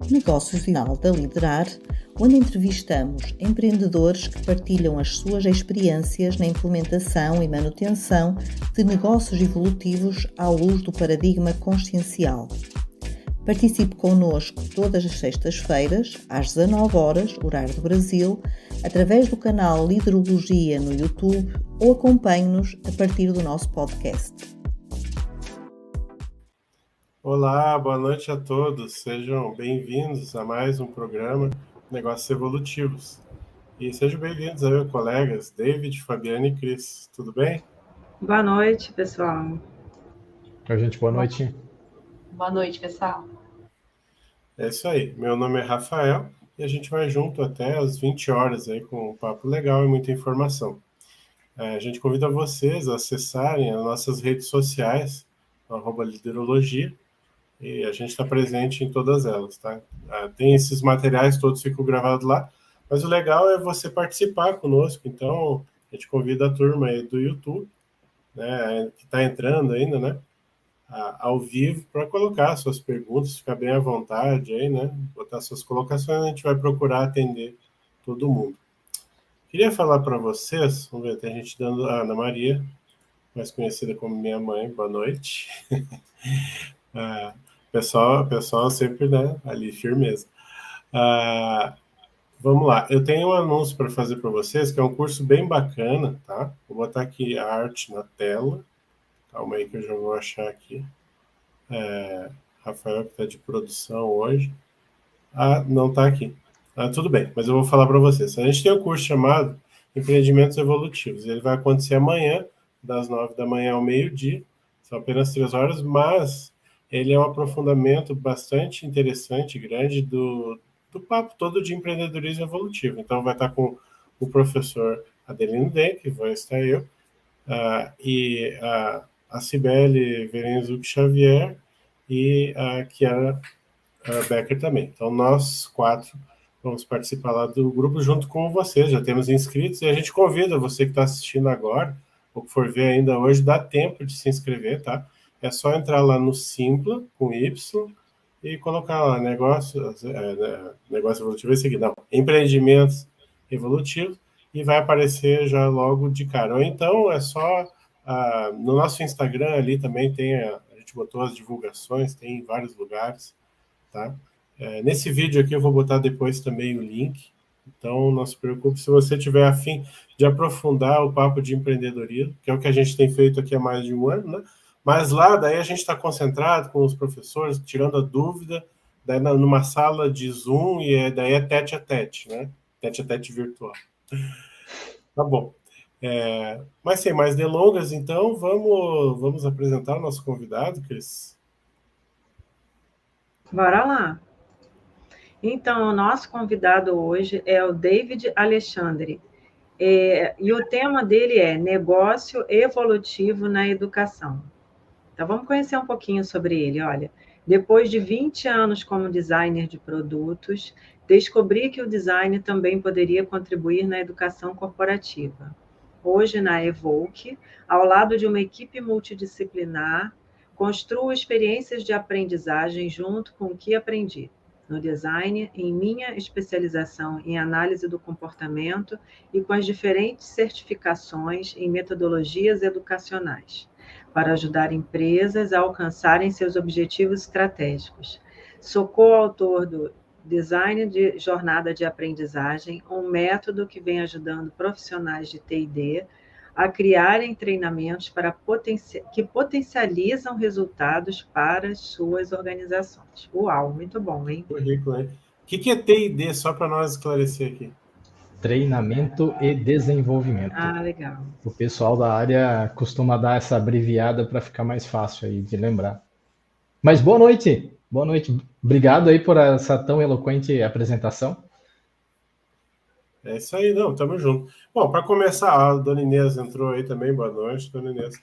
Negócios Final da Liderar, onde entrevistamos empreendedores que partilham as suas experiências na implementação e manutenção de negócios evolutivos à luz do paradigma consciencial. Participe connosco todas as sextas-feiras, às 19 horas, horário do Brasil, através do canal Liderologia no YouTube ou acompanhe-nos a partir do nosso podcast. Olá, boa noite a todos. Sejam bem-vindos a mais um programa Negócios Evolutivos. E sejam bem-vindos aí, meus colegas David, Fabiane e Cris. Tudo bem? Boa noite, pessoal. Oi, gente, boa noite. Boa noite, pessoal. É isso aí. Meu nome é Rafael e a gente vai junto até às 20 horas aí com um papo legal e muita informação. A gente convida vocês a acessarem as nossas redes sociais, @liderologia, e a gente está presente em todas elas, tá? Tem esses materiais todos, ficam gravados lá, mas o legal é você participar conosco. Então a gente convida a turma aí do YouTube, né, que está entrando ainda, né, ao vivo, para colocar suas perguntas, ficar bem à vontade aí, né, botar suas colocações, a gente vai procurar atender todo mundo. Queria falar para vocês, vamos ver, tem gente dando a Ana Maria, mais conhecida como minha mãe, boa noite. Pessoal sempre, né, ali, firmeza. Vamos lá, eu tenho um anúncio para fazer para vocês, que é um curso bem bacana, tá? Vou botar aqui a arte na tela. Calma aí que eu já vou achar aqui. Rafael, que está de produção hoje. Não está aqui. Tudo bem, mas eu vou falar para vocês. A gente tem um curso chamado Empreendimentos Evolutivos. Ele vai acontecer amanhã, das 9 da manhã ao meio-dia. São apenas 3 horas, mas ele é um aprofundamento bastante interessante, grande, do papo todo de empreendedorismo evolutivo. Então, vai estar com o professor Adelino Denk, vai estar eu, e a Cibele Verenzuc Xavier e a Chiara Becker também. Então, nós 4 vamos participar lá do grupo junto com vocês. Já temos inscritos e a gente convida você que está assistindo agora, ou que for ver ainda hoje, dá tempo de se inscrever, tá? É só entrar lá no Simpla, com Y, e colocar lá negócio evolutivo, vai seguir, não, empreendimentos evolutivos, e vai aparecer já logo de cara. Ou então é só no nosso Instagram ali também tem, a gente botou as divulgações, tem em vários lugares, tá? Nesse vídeo aqui eu vou botar depois também o link, então não se preocupe se você tiver a fim de aprofundar o papo de empreendedorismo, que é o que a gente tem feito aqui há mais de um ano, né? Mas lá, daí a gente está concentrado com os professores, tirando a dúvida, daí numa sala de Zoom, e daí é tete a tete, né? Tete a tete virtual. Tá bom. Mas sem mais delongas, então, vamos apresentar o nosso convidado, Cris? Bora lá. Então, o nosso convidado hoje é o David Alexandre, e o tema dele é Negócio Evolutivo na Educação. Então, vamos conhecer um pouquinho sobre ele. Olha, depois de 20 anos como designer de produtos, descobri que o design também poderia contribuir na educação corporativa. Hoje, na Evoque, ao lado de uma equipe multidisciplinar, construo experiências de aprendizagem junto com o que aprendi no design, em minha especialização em análise do comportamento e com as diferentes certificações em metodologias educacionais, para ajudar empresas a alcançarem seus objetivos estratégicos. Sou coautor do Design de Jornada de Aprendizagem, um método que vem ajudando profissionais de T&D a criarem treinamentos que potencializam resultados para as suas organizações. Uau, muito bom, hein? Muito rico, né? O que é T&D, só para nós esclarecer aqui? Treinamento e desenvolvimento. Legal. O pessoal da área costuma dar essa abreviada para ficar mais fácil aí de lembrar. Mas boa noite. Obrigado aí por essa tão eloquente apresentação. É isso aí, não, tamo junto. Bom, para começar, a dona Inês entrou aí também, boa noite, dona Inês.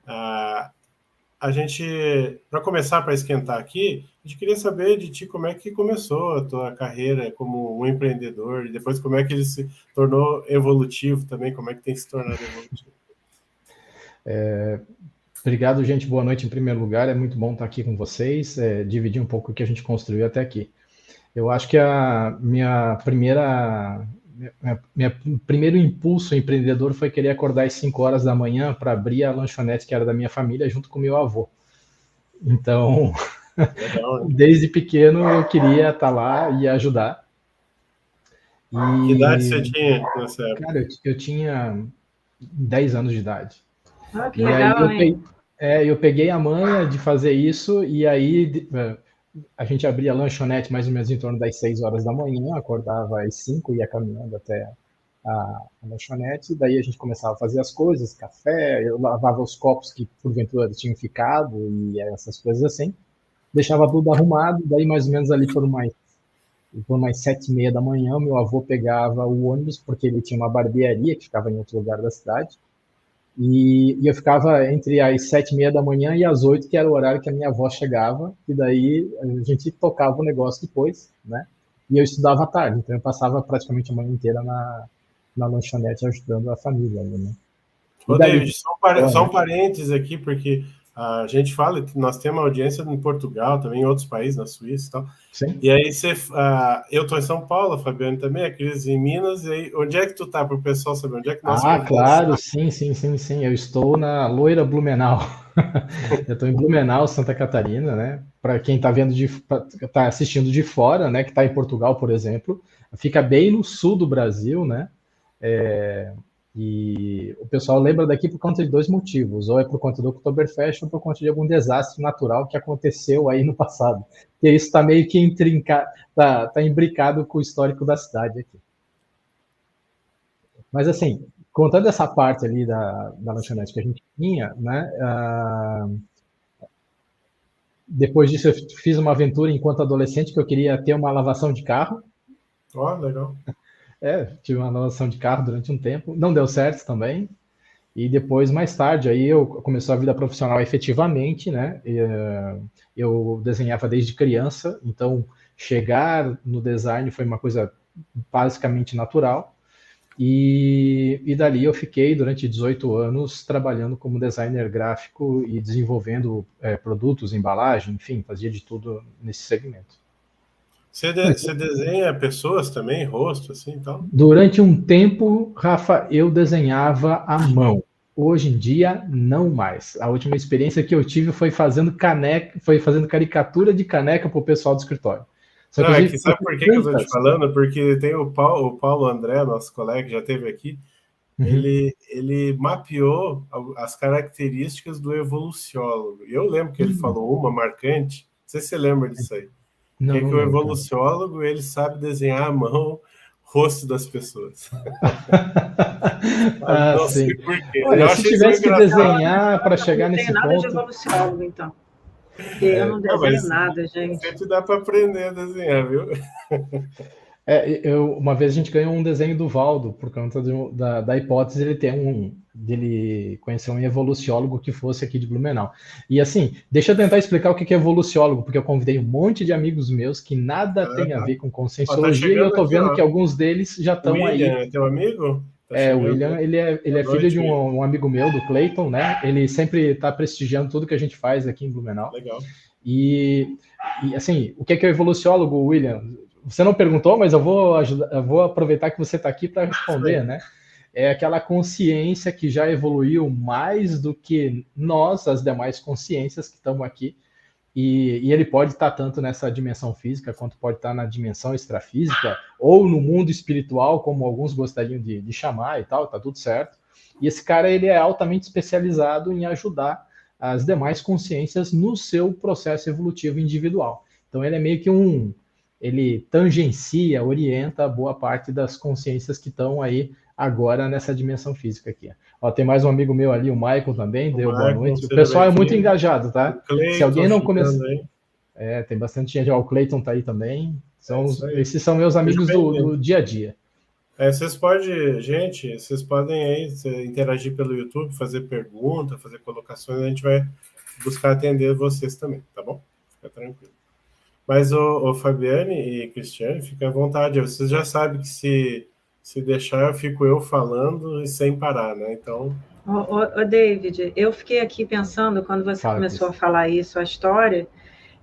A gente, para começar, para esquentar aqui, a gente queria saber de ti como é que começou a tua carreira como um empreendedor, e depois como é que ele se tornou evolutivo também, como é que tem se tornado evolutivo. Obrigado, gente, boa noite em primeiro lugar, é muito bom estar aqui com vocês, dividir um pouco o que a gente construiu até aqui. Eu acho que a minha primeiro impulso empreendedor foi querer acordar às 5 horas da manhã para abrir a lanchonete que era da minha família junto com meu avô. Então, Legal, né? desde pequeno eu queria estar lá e ajudar. Que idade você E, tinha nessa época? cara, eu tinha 10 anos de idade. Ah, que E aí legal, hein? eu peguei a manha de fazer isso, e aí a gente abria a lanchonete mais ou menos em torno das 6 horas da manhã, acordava às 5, ia caminhando até a lanchonete, daí a gente começava a fazer as coisas, café, eu lavava os copos que porventura tinham ficado e essas coisas assim, deixava tudo arrumado, daí mais ou menos ali por mais 7:30 da manhã, meu avô pegava o ônibus, porque ele tinha uma barbearia que ficava em outro lugar da cidade, e eu ficava entre as 7:30 da manhã e as 8, que era o horário que a minha avó chegava, e daí a gente tocava o negócio depois, né? E eu estudava à tarde, então eu passava praticamente a manhã inteira na lanchonete ajudando a família, né? E Ô, dali, David, fora, só né? um parênteses aqui, porque a gente fala que nós temos audiência em Portugal, também em outros países, na Suíça e tal. Sim. E aí eu estou em São Paulo, a Fabiane também, a Cris em Minas, e aí onde é que tu tá para o pessoal saber onde é que nosso Ah, convidado claro, está? sim, sim, sim, sim. Eu estou na Loira Blumenau. Eu estou em Blumenau, Santa Catarina, né? Para quem está vendo tá assistindo de fora, né? Que está em Portugal, por exemplo, fica bem no sul do Brasil, né? É, e o pessoal lembra daqui por conta de dois motivos: ou é por conta do Oktoberfest, ou por conta de algum desastre natural que aconteceu aí no passado. E isso está meio que tá imbricado com o histórico da cidade aqui. Mas assim, contando essa parte ali da lanchonete que a gente tinha, né? Depois disso eu fiz uma aventura enquanto adolescente que eu queria ter uma lavação de carro. Ó, legal. Tive uma lavação de carro durante um tempo, não deu certo também. E depois, mais tarde, aí eu começou a vida profissional efetivamente, né? Eu desenhava desde criança, então chegar no design foi uma coisa basicamente natural. E dali eu fiquei durante 18 anos trabalhando como designer gráfico e desenvolvendo produtos, embalagem, enfim, fazia de tudo nesse segmento. Você desenha pessoas também, rosto, assim e tal? Durante um tempo, Rafa, eu desenhava à mão. Hoje em dia, não mais. A última experiência que eu tive foi fazendo caneca, foi fazendo caricatura de caneca para o pessoal do escritório. Só que Não, a é gente que ficou sabe com por que eu estou te tantas. falando? Porque tem o Paulo André, nosso colega, que já esteve aqui, Uhum. ele mapeou as características do evoluciólogo. E eu lembro que ele falou uma marcante, não sei se você lembra disso aí, que Não, é não que o lembro, cara. evoluciólogo ele sabe desenhar à mão o rosto das pessoas. Ah, Não sei sim. por quê. Eu Olha, se achei isso muito tivesse que engraçado. desenhar para Eu chegar não tenho nesse nada de ponto, evoluciólogo, então. Porque eu não Não, desenho mas nada, gente. sempre dá para aprender a desenhar, viu? uma vez a gente ganhou um desenho do Valdo, por conta da hipótese dele conhecer um evoluciólogo que fosse aqui de Blumenau. E assim, deixa eu tentar explicar o que é evoluciólogo, porque eu convidei um monte de amigos meus que nada Ah, tem a tá. ver com Ó, tá conscienciologia, e eu chegando tô aqui, vendo que ó. alguns deles já O estão aí. William é teu amigo? Tá O chegando, William, né? ele Boa é filho noite, de William. um amigo meu, do Clayton, né? Ele sempre está prestigiando tudo que a gente faz aqui em Blumenau. Legal. E, assim, o que é o evoluciólogo, William? Você não perguntou, mas eu vou aproveitar que você está aqui para responder, né? É aquela consciência que já evoluiu mais do que nós, as demais consciências que estamos aqui, e ele pode estar tanto nessa dimensão física, quanto pode estar na dimensão extrafísica, ou no mundo espiritual, como alguns gostariam de chamar e tal, tá tudo certo. E esse cara, ele é altamente especializado em ajudar as demais consciências no seu processo evolutivo individual. Então ele é meio que ele tangencia, orienta boa parte das consciências que estão aí agora nessa dimensão física aqui. Ó, tem mais um amigo meu ali, o Michael também, O deu boa Michael, noite. O seja pessoal é muito bem-vindo. engajado, O tá? Se Cleiton alguém não começar... chegando aí. tem bastante gente. Ó, o Clayton tá aí também. É isso aí. Esses são meus Seja amigos do bem-vindo. dia a dia. Vocês podem aí interagir pelo YouTube, fazer pergunta, fazer colocações, a gente vai buscar atender vocês também, tá bom? Fica tranquilo. Mas o Fabiane e Cristiane, fiquem à vontade. Vocês já sabem que se deixar, eu fico falando e sem parar, né? Então. Ô, David, eu fiquei aqui pensando, quando você Fala, começou a Cris. falar isso, a história,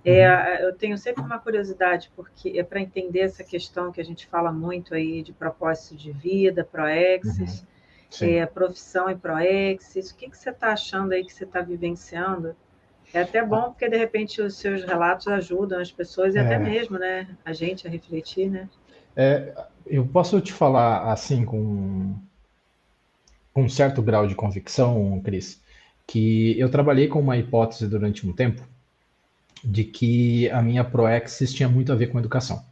Eu tenho sempre uma curiosidade, porque é para entender essa questão que a gente fala muito aí de propósito de vida, proexis, profissão e proexis. O que você está achando aí que você está vivenciando? É até bom, porque de repente os seus relatos ajudam as pessoas e até mesmo, né, a gente a refletir, né? Eu posso te falar assim com um certo grau de convicção, Cris, que eu trabalhei com uma hipótese durante um tempo de que a minha Proexis tinha muito a ver com educação,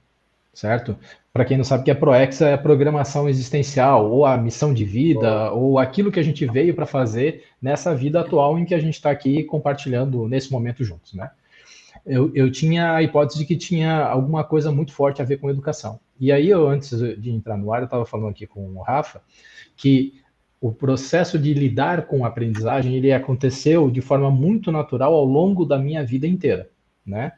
certo? Para quem não sabe, que a Proexis é a programação existencial, ou a missão de vida, ou aquilo que a gente veio para fazer nessa vida atual em que a gente está aqui compartilhando nesse momento juntos, né? Eu tinha a hipótese de que tinha alguma coisa muito forte a ver com educação. E aí, antes de entrar no ar, eu estava falando aqui com o Rafa, que o processo de lidar com a aprendizagem, ele aconteceu de forma muito natural ao longo da minha vida inteira, né?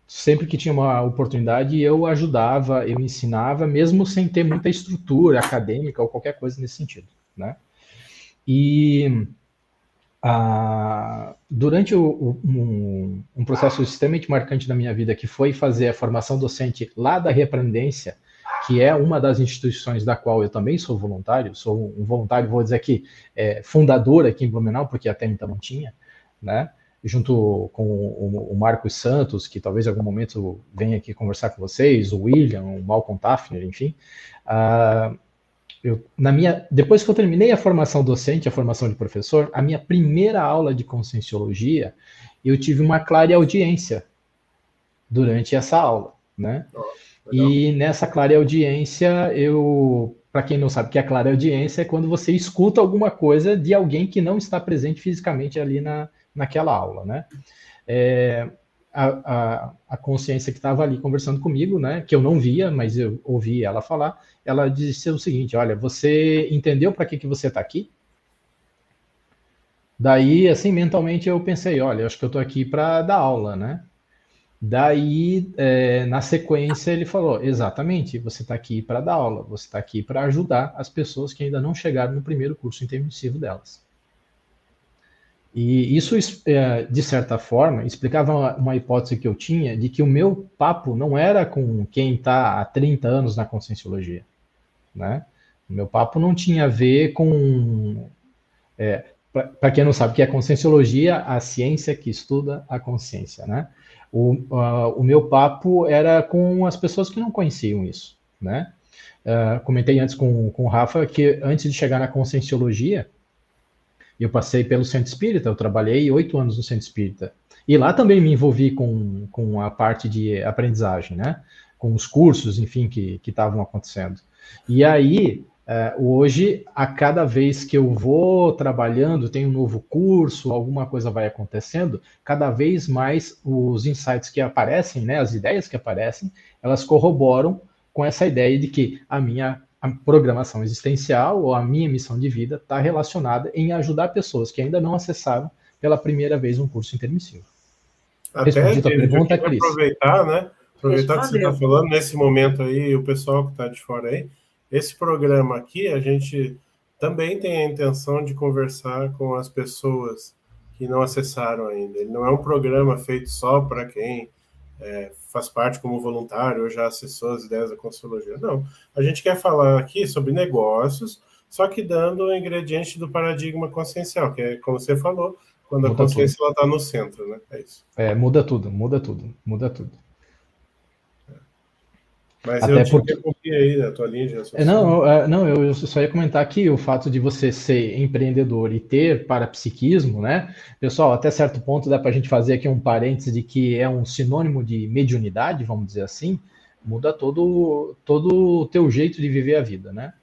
Sempre que tinha uma oportunidade, eu ajudava, eu ensinava, mesmo sem ter muita estrutura acadêmica ou qualquer coisa nesse sentido, né? E durante um processo extremamente marcante da minha vida, que foi fazer a formação docente lá da Reaprendência, que é uma das instituições da qual eu também sou um voluntário, vou dizer aqui, fundador aqui em Blumenau, porque até então não tinha, né? Junto com o Marcos Santos, que talvez em algum momento venha aqui conversar com vocês, o William, o Malcolm Tafner, enfim. Depois que eu terminei a formação docente, a formação de professor, a minha primeira aula de Conscienciologia, eu tive uma clareaudiência durante essa aula, né? E nessa clareaudiência, para quem não sabe o que é clareaudiência, é quando você escuta alguma coisa de alguém que não está presente fisicamente ali naquela aula, né? A consciência que estava ali conversando comigo, né, que eu não via, mas eu ouvi ela falar, ela disse o seguinte: olha, você entendeu para que você está aqui? Daí, assim, mentalmente eu pensei, olha, acho que eu estou aqui para dar aula, né? Daí, na sequência, ele falou, exatamente, você está aqui para dar aula, você está aqui para ajudar as pessoas que ainda não chegaram no primeiro curso intermissivo delas. E isso, de certa forma, explicava uma hipótese que eu tinha de que o meu papo não era com quem está há 30 anos na Conscienciologia, né? O meu papo não tinha a ver com... para quem não sabe o que é Conscienciologia, a ciência que estuda a consciência, né? O meu papo era com as pessoas que não conheciam isso, né? Comentei antes com o Rafa que antes de chegar na Conscienciologia, eu passei pelo Centro Espírita, eu trabalhei 8 anos no Centro Espírita. E lá também me envolvi com a parte de aprendizagem, né? Com os cursos, enfim, que estavam acontecendo. E aí, hoje, a cada vez que eu vou trabalhando, tem um novo curso, alguma coisa vai acontecendo, cada vez mais os insights que aparecem, né? As ideias que aparecem, elas corroboram com essa ideia de que a programação existencial ou a minha missão de vida está relacionada em ajudar pessoas que ainda não acessaram pela primeira vez um curso intermissivo. Respondi a tua pergunta, Cris. Aproveitar, né? Aproveitar que você está falando nesse momento aí, o pessoal que está de fora aí, esse programa aqui, a gente também tem a intenção de conversar com as pessoas que não acessaram ainda. Ele não é um programa feito só para quem faz parte como voluntário ou já acessou as ideias da Conscienciologia. Não, a gente quer falar aqui sobre negócios, só que dando o ingrediente do paradigma consciencial, que é, como você falou, quando a consciência está no centro, né? É isso. Muda tudo. Mas até eu te interrompi aí da tua linha de raciocínio. Não, eu só ia comentar que o fato de você ser empreendedor e ter parapsiquismo, né? Pessoal, até certo ponto dá para a gente fazer aqui um parênteses de que é um sinônimo de mediunidade, vamos dizer assim, muda todo o teu jeito de viver a vida, né?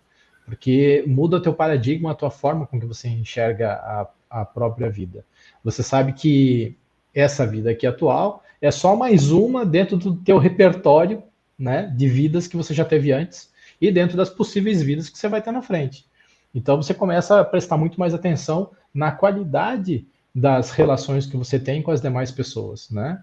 Porque muda o teu paradigma, a tua forma com que você enxerga a própria vida. Você sabe que essa vida aqui atual é só mais uma dentro do teu repertório, né, de vidas que você já teve antes e dentro das possíveis vidas que você vai ter na frente. Então você começa a prestar muito mais atenção na qualidade das relações que você tem com as demais pessoas, né?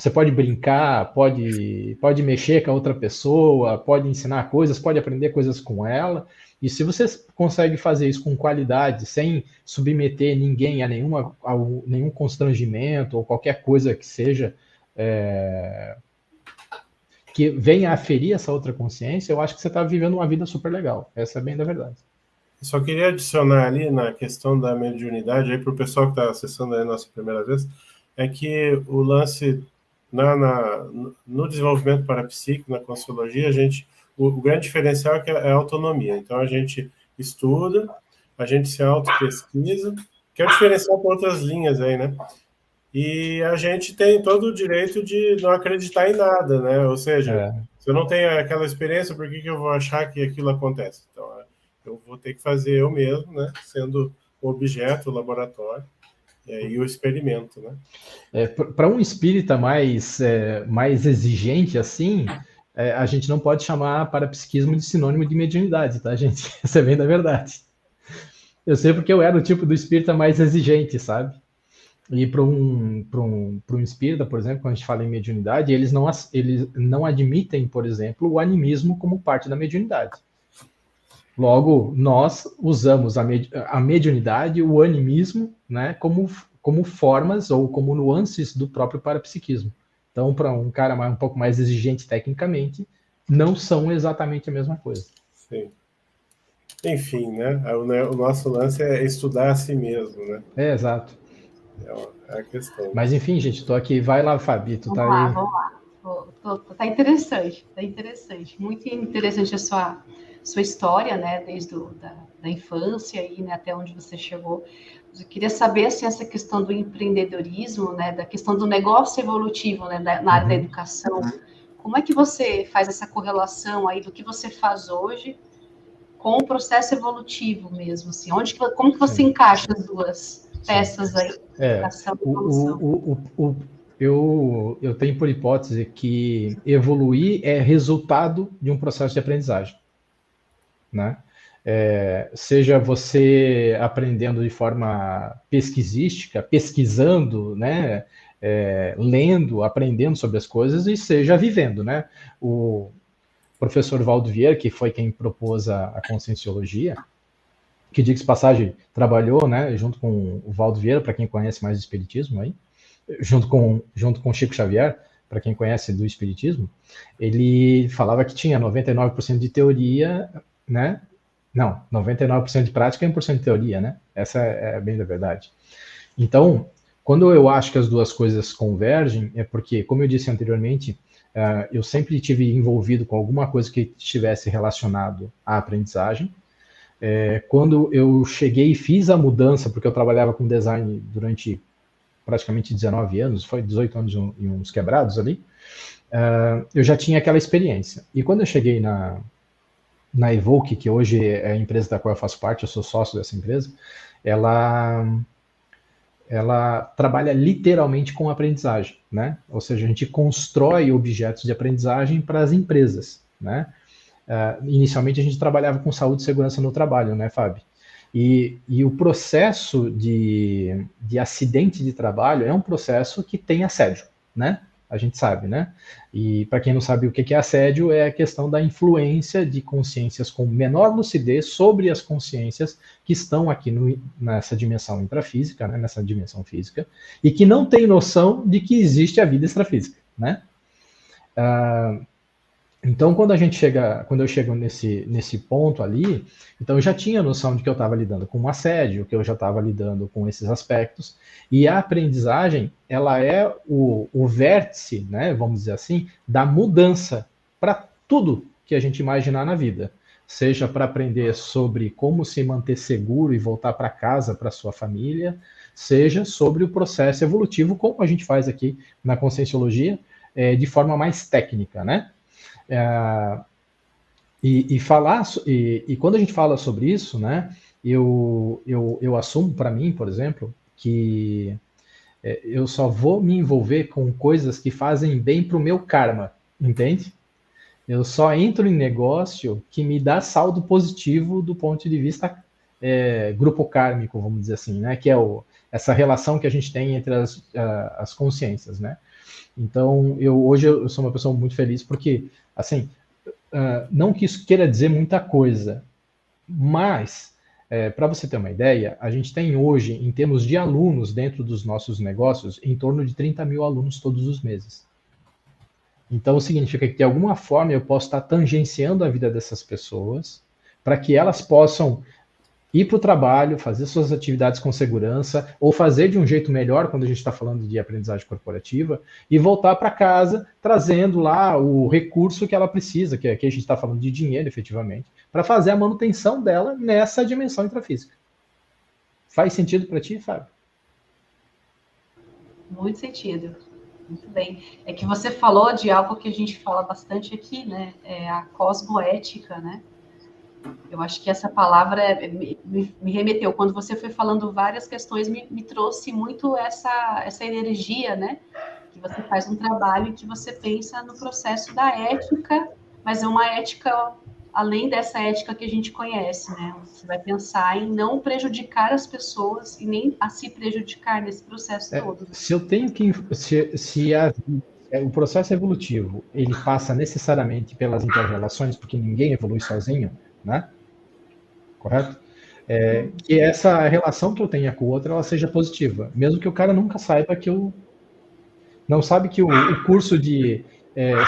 você pode brincar, pode mexer com a outra pessoa, pode ensinar coisas, pode aprender coisas com ela. E se você consegue fazer isso com qualidade, sem submeter ninguém a nenhum constrangimento ou qualquer coisa que seja que venha a ferir essa outra consciência, eu acho que você está vivendo uma vida super legal. Essa é bem da verdade. Eu só queria adicionar ali na questão da mediunidade, aí para o pessoal que está acessando aí a nossa primeira vez, é que o lance no desenvolvimento parapsíquico, na Consciologia, o grande diferencial é a autonomia. Então, a gente estuda, a gente se auto-pesquisa, que é o diferencial para outras linhas aí, né? E a gente tem todo o direito de não acreditar em nada, né? Ou seja, se eu não tenho aquela experiência, por que eu vou achar que aquilo acontece? Então, eu vou ter que fazer eu mesmo, né? Sendo o objeto, o laboratório e o experimento, né? Para um espírita mais exigente assim, a gente não pode chamar parapsiquismo de sinônimo de mediunidade, tá, gente? Isso é bem da verdade. Eu sei porque eu era o tipo do espírita mais exigente, sabe? E para um espírita, por exemplo, quando a gente fala em mediunidade, eles não admitem, por exemplo, o animismo como parte da mediunidade. Logo, nós usamos a mediunidade, o animismo, né, como formas ou como nuances do próprio parapsiquismo. Então, para um cara um pouco mais exigente tecnicamente, não são exatamente a mesma coisa. Sim. Enfim, né? O nosso lance é estudar a si mesmo, né? Exato. É a questão. Mas enfim, gente, tô aqui. Vai lá, Fabi, tu tá aí. Vamos lá. Tá interessante, Muito interessante a sua história, né? Desde da infância e né, até onde você chegou. Eu queria saber, assim, essa questão do empreendedorismo, né? Da questão do negócio evolutivo, né? Na área da educação. Como é que você faz essa correlação aí do que você faz hoje com o processo evolutivo mesmo, assim? Como que você encaixa as duas peças aí? Eu tenho por hipótese que evoluir é resultado de um processo de aprendizagem, né? Seja você aprendendo de forma pesquisística, pesquisando, né? Lendo, aprendendo sobre as coisas, e seja vivendo, né? O professor Valdo Vieira, que foi quem propôs a Conscienciologia, que, diga-se de passagem, trabalhou, né, junto com o Valdo Vieira, para quem conhece mais do Espiritismo, aí, junto com Chico Xavier, para quem conhece do Espiritismo, ele falava que tinha 99% de teoria, né? Não, 99% de prática e 1% de teoria, né? Essa é bem da verdade. Então, quando eu acho que as duas coisas convergem, é porque, como eu disse anteriormente, eu sempre tive envolvido com alguma coisa que estivesse relacionado à aprendizagem. Quando eu cheguei e fiz a mudança, porque eu trabalhava com design durante praticamente 19 anos, foi 18 anos e uns quebrados ali, eu já tinha aquela experiência. E quando eu cheguei na Evoque, que hoje é a empresa da qual eu faço parte, eu sou sócio dessa empresa, ela trabalha literalmente com aprendizagem, né? Ou seja, a gente constrói objetos de aprendizagem para as empresas, né? Inicialmente a gente trabalhava com saúde e segurança no trabalho, né, Fábio? E o processo de acidente de trabalho é um processo que tem assédio, né? A gente sabe, né? E para quem não sabe o que é assédio, é a questão da influência de consciências com menor lucidez sobre as consciências que estão aqui nessa dimensão intrafísica, né? Nessa dimensão física, e que não tem noção de que existe a vida extrafísica, né? Então, quando eu chego nesse ponto ali, então eu já tinha noção de que eu estava lidando com um assédio, que eu já estava lidando com esses aspectos, e a aprendizagem, ela é o vértice, né, vamos dizer assim, da mudança para tudo que a gente imaginar na vida. Seja para aprender sobre como se manter seguro e voltar para casa, para sua família, seja sobre o processo evolutivo, como a gente faz aqui na Conscienciologia, de forma mais técnica, né? E quando a gente fala sobre isso, né, eu assumo para mim, por exemplo, que eu só vou me envolver com coisas que fazem bem para o meu karma, entende? Eu só entro em negócio que me dá saldo positivo do ponto de vista grupo kármico, vamos dizer assim, né, que é essa relação que a gente tem entre as consciências, né? Então, hoje eu sou uma pessoa muito feliz porque, assim, não que isso queira dizer muita coisa, mas, para você ter uma ideia, a gente tem hoje, em termos de alunos dentro dos nossos negócios, em torno de 30 mil alunos todos os meses. Então, significa que, de alguma forma, eu posso estar tangenciando a vida dessas pessoas para que elas possam ir para o trabalho, fazer suas atividades com segurança, ou fazer de um jeito melhor, quando a gente está falando de aprendizagem corporativa, e voltar para casa trazendo lá o recurso que ela precisa, que aqui a gente está falando de dinheiro, efetivamente, para fazer a manutenção dela nessa dimensão intrafísica. Faz sentido para ti, Fábio? Muito sentido. Muito bem. É que você falou de algo que a gente fala bastante aqui, né? É a cosmoética, né? Eu acho que essa palavra me remeteu. Quando você foi falando várias questões, me trouxe muito essa energia, né? Que você faz um trabalho e que você pensa no processo da ética, mas é uma ética além dessa ética que a gente conhece, né? Você vai pensar em não prejudicar as pessoas e nem a se prejudicar nesse processo todo. Se eu tenho que... o processo evolutivo, ele passa necessariamente pelas interrelações, porque ninguém evolui sozinho, né? Correto? Que essa relação que eu tenha com o outro, ela seja positiva. Mesmo que o cara nunca saiba que eu... Não sabe que o curso de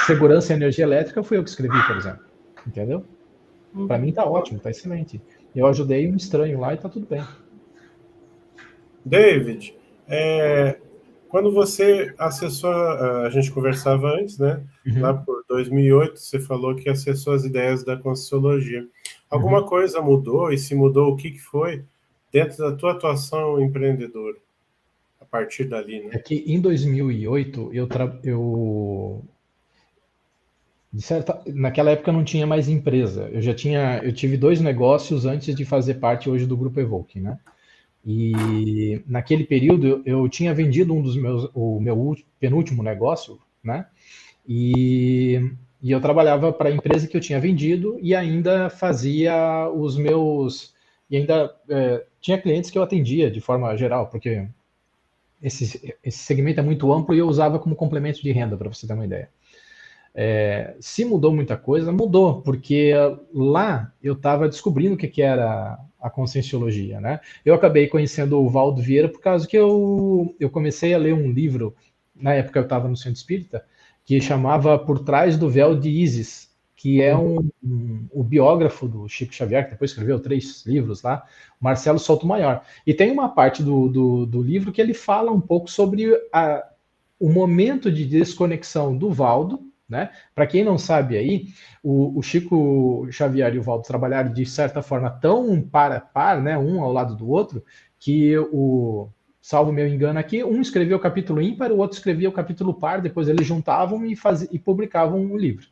segurança e energia elétrica foi eu que escrevi, por exemplo. Entendeu? Para mim tá ótimo, tá excelente. Eu ajudei um estranho lá e tá tudo bem. David, quando você acessou, a gente conversava antes, né? Lá por 2008, você falou que acessou as ideias da Conscienciologia. Alguma coisa mudou? E se mudou, o que foi dentro da tua atuação empreendedora? A partir dali, né? É que em 2008, naquela época eu não tinha mais empresa. Eu tive 2 negócios antes de fazer parte hoje do Grupo Evoque, né? E naquele período eu tinha vendido o meu penúltimo negócio, né? E eu trabalhava para a empresa que eu tinha vendido e ainda fazia os meus... E ainda tinha clientes que eu atendia de forma geral, porque esse segmento é muito amplo e eu usava como complemento de renda, para você ter uma ideia. Se mudou muita coisa, mudou, porque lá eu estava descobrindo o que era a Conscienciologia, né? Eu acabei conhecendo o Valdo Vieira por causa que eu comecei a ler um livro, na época eu estava no Centro Espírita, que chamava Por Trás do Véu de Ísis, que é o biógrafo do Chico Xavier, que depois escreveu 3 livros lá, Marcelo Sotomayor. E tem uma parte do livro que ele fala um pouco sobre o momento de desconexão do Valdo, né? Para quem não sabe aí, o Chico Xavier e o Valdo trabalharam de certa forma tão par a par, né? Um ao lado do outro, que salvo meu engano aqui, um escrevia o capítulo ímpar, o outro escrevia o capítulo par, depois eles juntavam e publicavam um livro.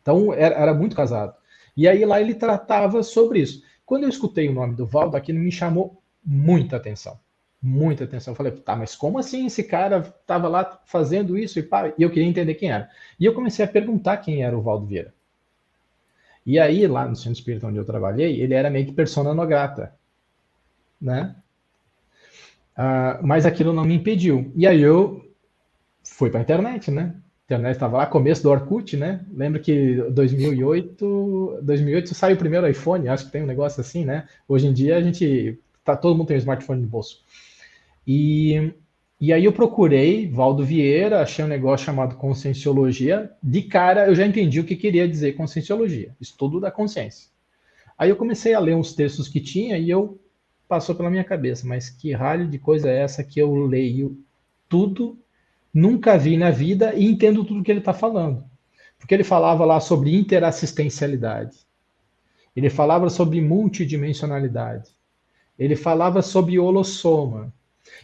Então, era muito casado. E aí lá ele tratava sobre isso. Quando eu escutei o nome do Valdo, aquilo me chamou muita atenção. Muita atenção. Eu falei, tá, mas como assim esse cara estava lá fazendo isso? E eu queria entender quem era. E eu comecei a perguntar quem era o Valdo Vieira. E aí, lá no Centro Espírita onde eu trabalhei, ele era meio que persona non grata, né? Mas aquilo não me impediu. E aí eu fui para a internet, né? A internet estava lá, começo do Orkut, né? Lembro que 2008 saiu o primeiro iPhone, acho que tem um negócio assim, né? Hoje em dia todo mundo tem um smartphone no bolso. E aí eu procurei Valdo Vieira, achei um negócio chamado Conscienciologia. De cara eu já entendi o que queria dizer Conscienciologia, estudo da consciência. Aí eu comecei a ler uns textos que tinha e passou pela minha cabeça, mas que raio de coisa é essa que eu leio tudo, nunca vi na vida e entendo tudo que ele está falando. Porque ele falava lá sobre interassistencialidade, ele falava sobre multidimensionalidade, ele falava sobre holossoma.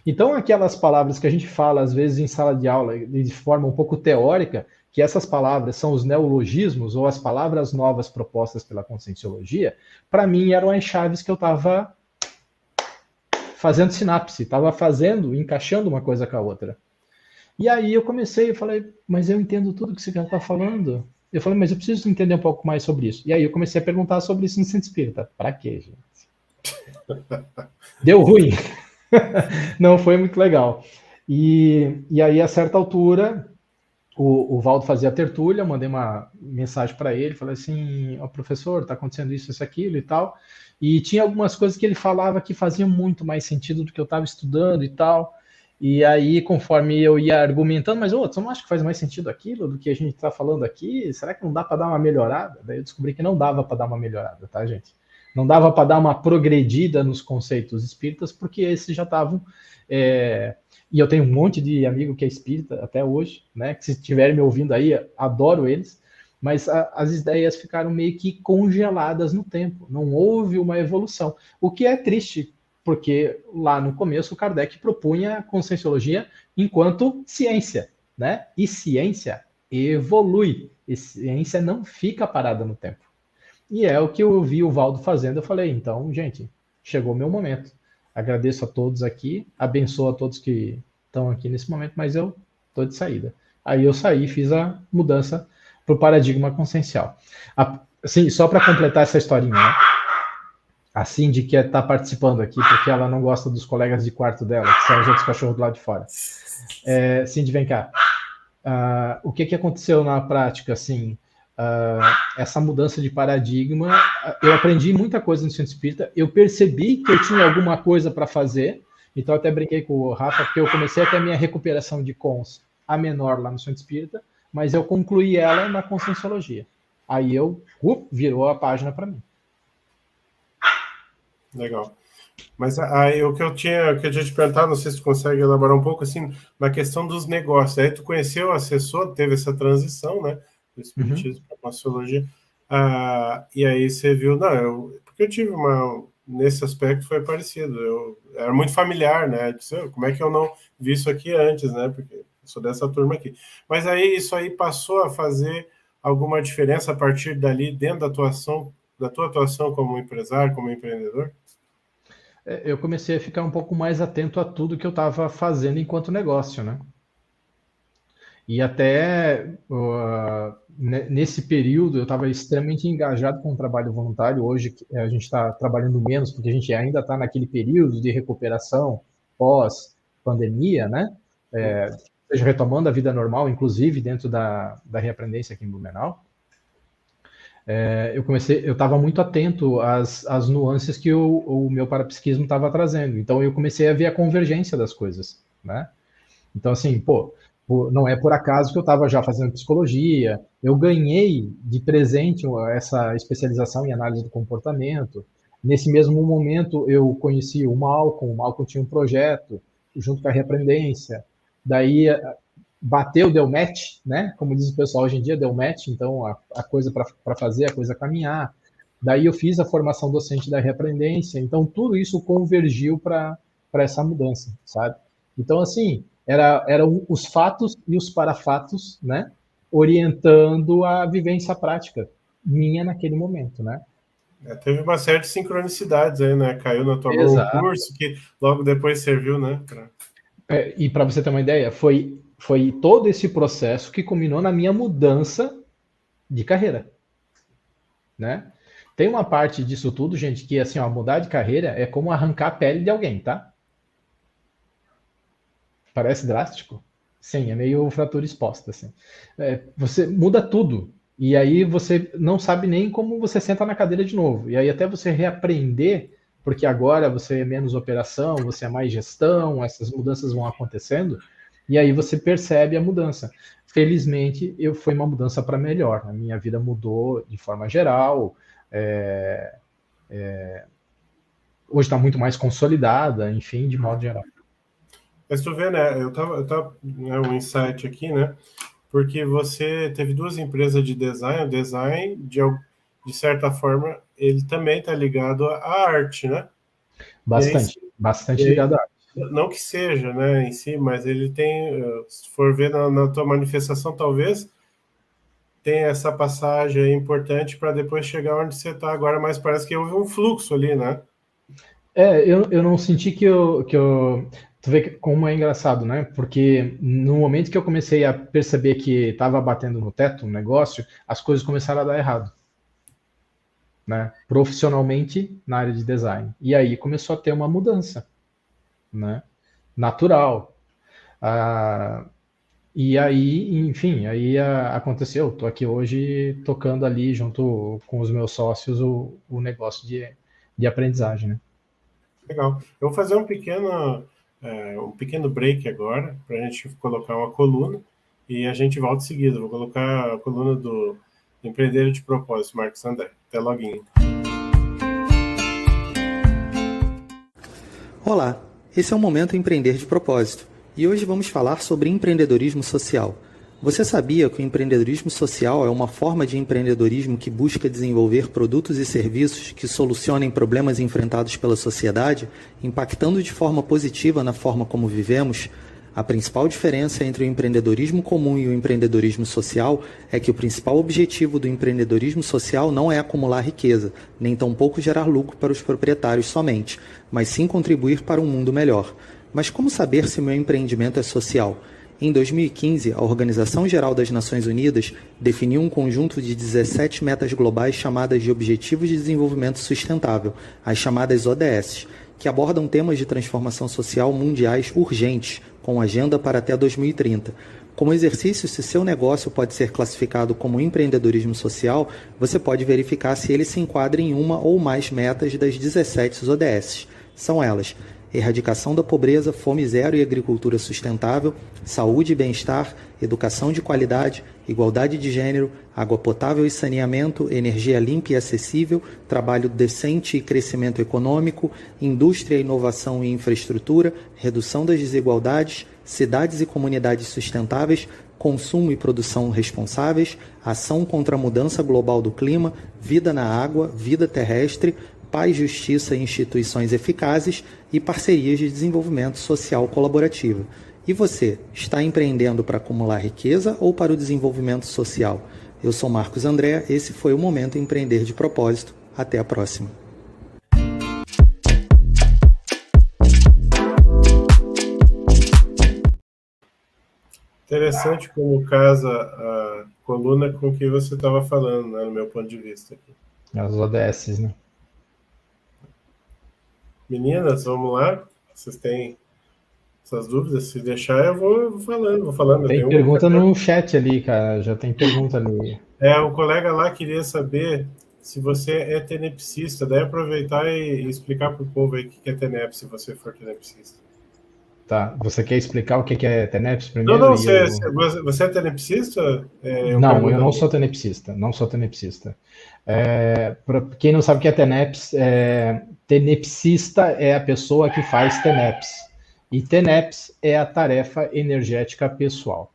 Então, aquelas palavras que a gente fala, às vezes, em sala de aula, de forma um pouco teórica, que essas palavras são os neologismos ou as palavras novas propostas pela Conscienciologia, para mim eram as chaves que eu estava fazendo sinapse, estava encaixando uma coisa com a outra. E aí eu falei, mas eu entendo tudo que você está falando. Eu falei, mas eu preciso entender um pouco mais sobre isso. E aí eu comecei a perguntar sobre isso no Centro Espírita. Para quê, gente? Deu ruim. Não foi muito legal. E aí, a certa altura, o Valdo fazia a tertúlia, eu mandei uma mensagem para ele, falei assim, ó, professor, está acontecendo isso, aquilo e tal. E tinha algumas coisas que ele falava que faziam muito mais sentido do que eu estava estudando e tal. E aí, conforme eu ia argumentando, mas você não acha que faz mais sentido aquilo do que a gente está falando aqui? Será que não dá para dar uma melhorada? Daí eu descobri que não dava para dar uma melhorada, tá, gente? Não dava para dar uma progredida nos conceitos espíritas, porque esses já estavam... E eu tenho um monte de amigo que é espírita até hoje, né? Que se estiverem me ouvindo aí, adoro eles, mas as ideias ficaram meio que congeladas no tempo. Não houve uma evolução. O que é triste, porque lá no começo o Kardec propunha a conscienciologia enquanto ciência, né? E ciência evolui. E ciência não fica parada no tempo. E é o que eu vi o Valdo fazendo. Eu falei, então, gente, chegou o meu momento. Agradeço a todos aqui, abençoo a todos que estão aqui nesse momento, mas eu estou de saída. Aí eu saí e fiz a mudança para o paradigma consciencial. Assim, só para completar essa historinha, né? A Cindy que está participando aqui, porque ela não gosta dos colegas de quarto dela, que são os outros cachorros do lado de fora. Cindy, vem cá. O que aconteceu na prática, assim, essa mudança de paradigma, eu aprendi muita coisa no Centro Espírita, eu percebi que eu tinha alguma coisa para fazer, então até brinquei com o Rafa, porque eu comecei até a minha recuperação de cons a menor lá no Centro Espírita, mas eu concluí ela na Conscienciologia. Aí virou a página para mim. Legal. Mas aí o que eu tinha te perguntado, não sei se tu consegue elaborar um pouco, assim, na questão dos negócios. Aí tu conheceu o assessor, teve essa transição, né, do espiritismo para a Conscienciologia, e aí você viu, porque eu tive nesse aspecto foi parecido, eu era muito familiar, né, eu disse, como é que eu não vi isso aqui antes, né, porque eu sou dessa turma aqui. Mas aí isso aí passou a fazer alguma diferença a partir dali, dentro da tua atuação como empresário, como empreendedor? Eu comecei a ficar um pouco mais atento a tudo que eu estava fazendo enquanto negócio, né? E até nesse período eu estava extremamente engajado com o trabalho voluntário. Hoje a gente está trabalhando menos, porque a gente ainda está naquele período de recuperação pós-pandemia, né? Seja retomando a vida normal, inclusive dentro da reaprendência aqui em Blumenau. Eu estava muito atento às nuances que o meu parapsiquismo estava trazendo. Então, eu comecei a ver a convergência das coisas, né? Então, assim, não é por acaso que eu estava já fazendo psicologia. Eu ganhei de presente essa especialização em análise do comportamento. Nesse mesmo momento, eu conheci o Malcolm tinha um projeto junto com a reaprendência. Daí bateu, deu match, né? Como diz o pessoal hoje em dia, deu match, então a coisa para fazer, a coisa caminhar. Daí eu fiz a formação docente da reaprendência, então tudo isso convergiu para essa mudança, sabe? Então, assim, eram os fatos e os parafatos, né? Orientando a vivência prática minha naquele momento, né? Teve uma série de sincronicidades aí, né? Caiu na tua mão um curso que logo depois serviu, né? E para você ter uma ideia, foi todo esse processo que culminou na minha mudança de carreira, né? Tem uma parte disso tudo, gente, que assim, mudar de carreira é como arrancar a pele de alguém, tá? Parece drástico? Sim, é meio fratura exposta, assim. Você muda tudo, e aí você não sabe nem como você senta na cadeira de novo. E aí até você reaprender, porque agora você é menos operação, você é mais gestão, essas mudanças vão acontecendo, e aí você percebe a mudança. Felizmente, foi uma mudança para melhor. A minha vida mudou de forma geral. Hoje está muito mais consolidada, enfim, de modo geral. Mas tu vê, né? Eu tava um insight aqui, né? Porque você teve duas empresas de design. O design, de certa forma, ele também está ligado à arte, né? Bastante ligado à arte. Não que seja, né, em si, mas ele tem, se for ver na tua manifestação, talvez tenha essa passagem importante para depois chegar onde você está agora, mas parece que houve um fluxo ali, né? Eu não senti que eu... Tu vê como é engraçado, né? Porque no momento que eu comecei a perceber que estava batendo no teto um negócio, as coisas começaram a dar errado, né? Profissionalmente, na área de design. E aí começou a ter uma mudança, né? Natural. E aí, enfim, aconteceu. Estou aqui hoje tocando ali junto com os meus sócios o negócio de aprendizagem, né? Legal. Eu vou fazer um pequeno break agora, para a gente colocar uma coluna, e a gente volta em seguida. Vou colocar a coluna do Empreender de Propósito, Marcos André. Até loguinho. Olá, esse é o Momento Empreender de Propósito, e hoje vamos falar sobre empreendedorismo social. Você sabia que o empreendedorismo social é uma forma de empreendedorismo que busca desenvolver produtos e serviços que solucionem problemas enfrentados pela sociedade, impactando de forma positiva na forma como vivemos? A principal diferença entre o empreendedorismo comum e o empreendedorismo social é que o principal objetivo do empreendedorismo social não é acumular riqueza, nem tampouco gerar lucro para os proprietários somente, mas sim contribuir para um mundo melhor. Mas como saber se meu empreendimento é social? Em 2015, a Organização Geral das Nações Unidas definiu um conjunto de 17 metas globais chamadas de Objetivos de Desenvolvimento Sustentável, as chamadas ODS, que abordam temas de transformação social mundiais urgentes, com agenda para até 2030. Como exercício, se seu negócio pode ser classificado como empreendedorismo social, você pode verificar se ele se enquadra em uma ou mais metas das 17 ODS. São elas: erradicação da pobreza, fome zero e agricultura sustentável, saúde e bem-estar, educação de qualidade, igualdade de gênero, água potável e saneamento, energia limpa e acessível, trabalho decente e crescimento econômico, indústria, inovação e infraestrutura, redução das desigualdades, cidades e comunidades sustentáveis, consumo e produção responsáveis, ação contra a mudança global do clima, vida na água, vida terrestre, paz, justiça e instituições eficazes e parcerias de desenvolvimento social colaborativo. E você, está empreendendo para acumular riqueza ou para o desenvolvimento social? Eu sou Marcos André, esse foi o Momento Empreender de Propósito. Até a próxima. Interessante como casa a coluna com o que você estava falando, né, no meu ponto de vista. As ODS, né? Meninas, vamos lá? Vocês têm essas dúvidas? Se deixar, eu vou falando. Tem pergunta no chat ali, cara. Já tem pergunta ali. O colega lá queria saber se você é tenepsista. Daí aproveitar e explicar para o povo aí o que é TENEPS, se você for tenepsista. Tá. Você quer explicar o que é TENEPS primeiro? Não, você é tenepsista? Não, eu não sou tenepsista. Não sou tenepsista. Para quem não sabe o que é TENEPS, tenepsista é a pessoa que faz TENEPS. E TENEPS é a tarefa energética pessoal.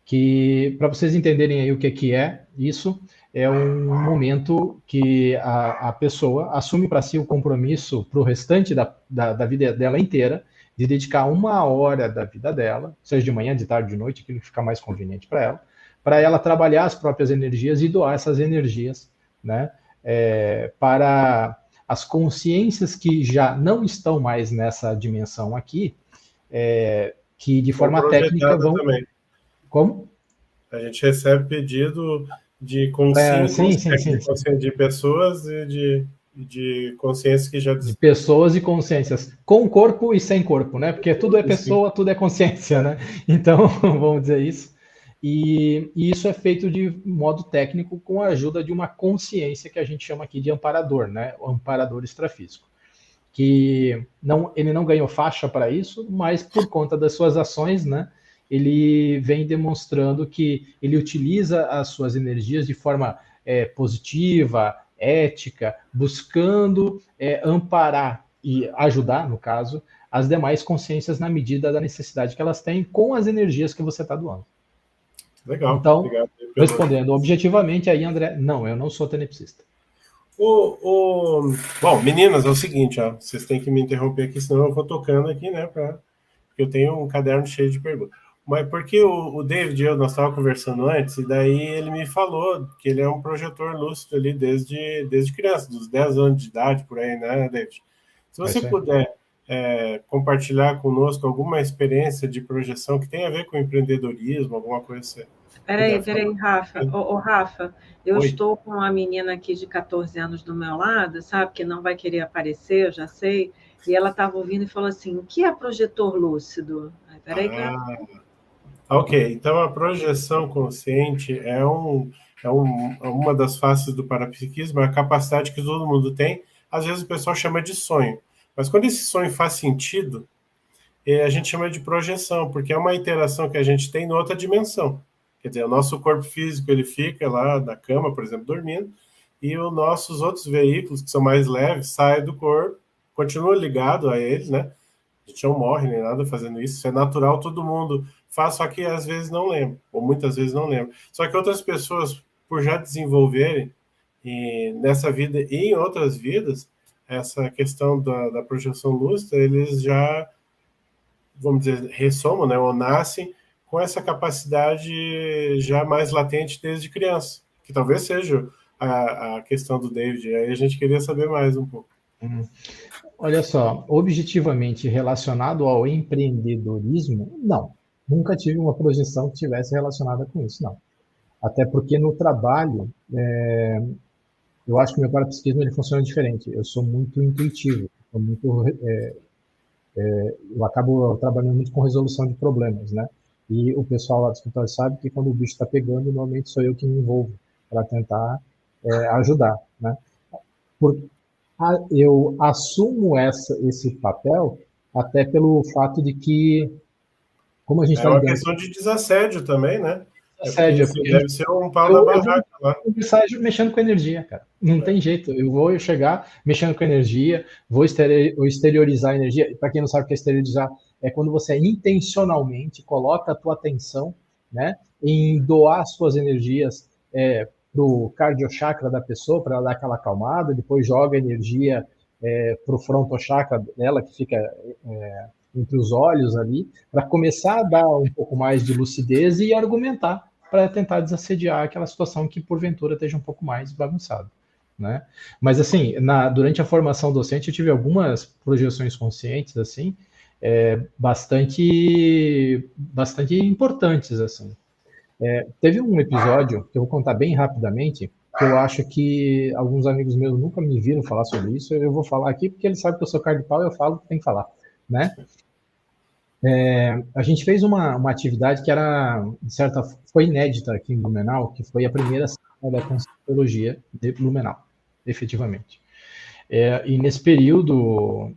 Que, para vocês entenderem aí o que é isso, é um momento que a pessoa assume para si o compromisso para o restante da vida dela inteira, de dedicar 1 hora da vida dela, seja de manhã, de tarde, de noite, aquilo que fica mais conveniente para ela trabalhar as próprias energias e doar essas energias, né, para as consciências que já não estão mais nessa dimensão aqui, que de forma técnica vão... Também. Como? A gente recebe pedido de consciência, consciência de pessoas e de consciência que já... De pessoas e consciências, com corpo e sem corpo, né? Porque tudo é pessoa, tudo é consciência, né? Então, vamos dizer isso. E isso é feito de modo técnico com a ajuda de uma consciência que a gente chama aqui de amparador, né? O amparador extrafísico. Que ele não ganhou faixa para isso, mas por conta das suas ações, né? Ele vem demonstrando que ele utiliza as suas energias de forma positiva, ética, buscando amparar e ajudar, no caso, as demais consciências na medida da necessidade que elas têm com as energias que você está doando. Legal. Então, obrigado. Respondendo objetivamente aí, André, não, eu não sou tenepsista. Bom, meninas, é o seguinte, ó, vocês têm que me interromper aqui, senão eu vou tocando aqui, né, porque eu tenho um caderno cheio de perguntas. Mas porque o David e eu, nós estávamos conversando antes, e daí ele me falou que ele é um projetor lúcido ali desde criança, dos 10 anos de idade, por aí, né, David? Se você puder compartilhar conosco alguma experiência de projeção que tenha a ver com empreendedorismo, alguma coisa assim. Peraí, Rafa. Rafa, eu Oi. Estou com uma menina aqui de 14 anos do meu lado, sabe, que não vai querer aparecer, eu já sei. e ela estava ouvindo e falou assim, o que é projetor lúcido? Peraí que eu... Ok, então a projeção consciente é uma das faces do parapsiquismo, é a capacidade que todo mundo tem. Às vezes o pessoal chama de sonho, mas quando esse sonho faz sentido, a gente chama de projeção, porque é uma interação que a gente tem em outra dimensão. Quer dizer, o nosso corpo físico ele fica lá na cama, por exemplo, dormindo, e os nossos outros veículos, que são mais leves, saem do corpo, continua ligado a eles, né? A gente não morre nem nada fazendo isso, isso é natural, todo mundo faz, só que às vezes não lembra, ou muitas vezes não lembra. Só que outras pessoas, por já desenvolverem e nessa vida e em outras vidas, essa questão da projeção lúcida, eles já, vamos dizer, ressomam, né, ou nascem com essa capacidade já mais latente desde criança, que talvez seja a questão do David. Aí a gente queria saber mais um pouco. Olha só, objetivamente relacionado ao empreendedorismo, não. Nunca tive uma projeção que tivesse relacionada com isso, não. Até porque no trabalho, eu acho que o meu parapsiquismo ele funciona diferente. Eu sou muito intuitivo, eu acabo trabalhando muito com resolução de problemas, né? E o pessoal lá do escritório sabe que quando o bicho está pegando, normalmente sou eu que me envolvo para tentar ajudar, né? Eu assumo esse papel até pelo fato de que, como a gente É está uma lidando questão de desassédio também, né? com É porque assédio, você deve ser um pau da eu vou barraca lá. começar mexendo com energia, cara. Não tem jeito. Eu vou chegar mexendo com energia, vou exteriorizar a energia. Para quem não sabe o que é exteriorizar, é quando você intencionalmente coloca a tua atenção, né, em doar suas energias para o cardiochakra da pessoa, para dar aquela acalmada, depois joga energia para o frontochakra dela, que fica entre os olhos ali, para começar a dar um pouco mais de lucidez e argumentar para tentar desassediar aquela situação que porventura esteja um pouco mais bagunçada, né? Mas assim, durante a formação docente eu tive algumas projeções conscientes assim, bastante importantes assim. Teve um episódio que eu vou contar bem rapidamente, que eu acho que alguns amigos meus nunca me viram falar sobre isso. Eu vou falar aqui porque eles sabem que eu sou cara de pau e eu falo que tem que falar, né? A gente fez uma atividade que era, foi inédita aqui em Blumenau, que foi a primeira semana da Conscienciologia de Blumenau, efetivamente. E nesse período,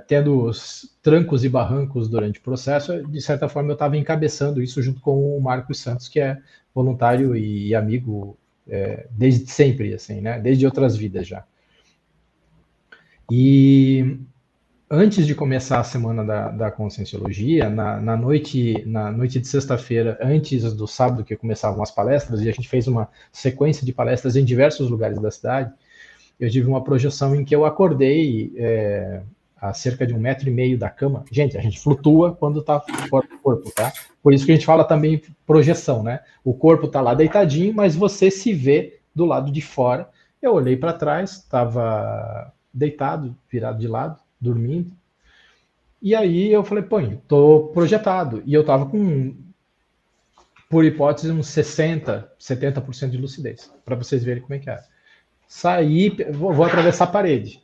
tendo os trancos e barrancos durante o processo, de certa forma eu estava encabeçando isso junto com o Marcos Santos, que é voluntário e amigo desde sempre, assim, né? Desde outras vidas já. E antes de começar a semana da Conscienciologia, na noite de sexta-feira, antes do sábado que começavam as palestras, e a gente fez uma sequência de palestras em diversos lugares da cidade, eu tive uma projeção em que eu acordei a cerca de 1,5 metro da cama. Gente, a gente flutua quando está fora do corpo, tá? Por isso que a gente fala também projeção, né? O corpo está lá deitadinho, mas você se vê do lado de fora. Eu olhei para trás, estava deitado, virado de lado, dormindo. E aí eu falei, pô, tô projetado. E eu tava com, por hipótese, uns 70% de lucidez, para vocês verem como é que é. Saí, vou atravessar a parede.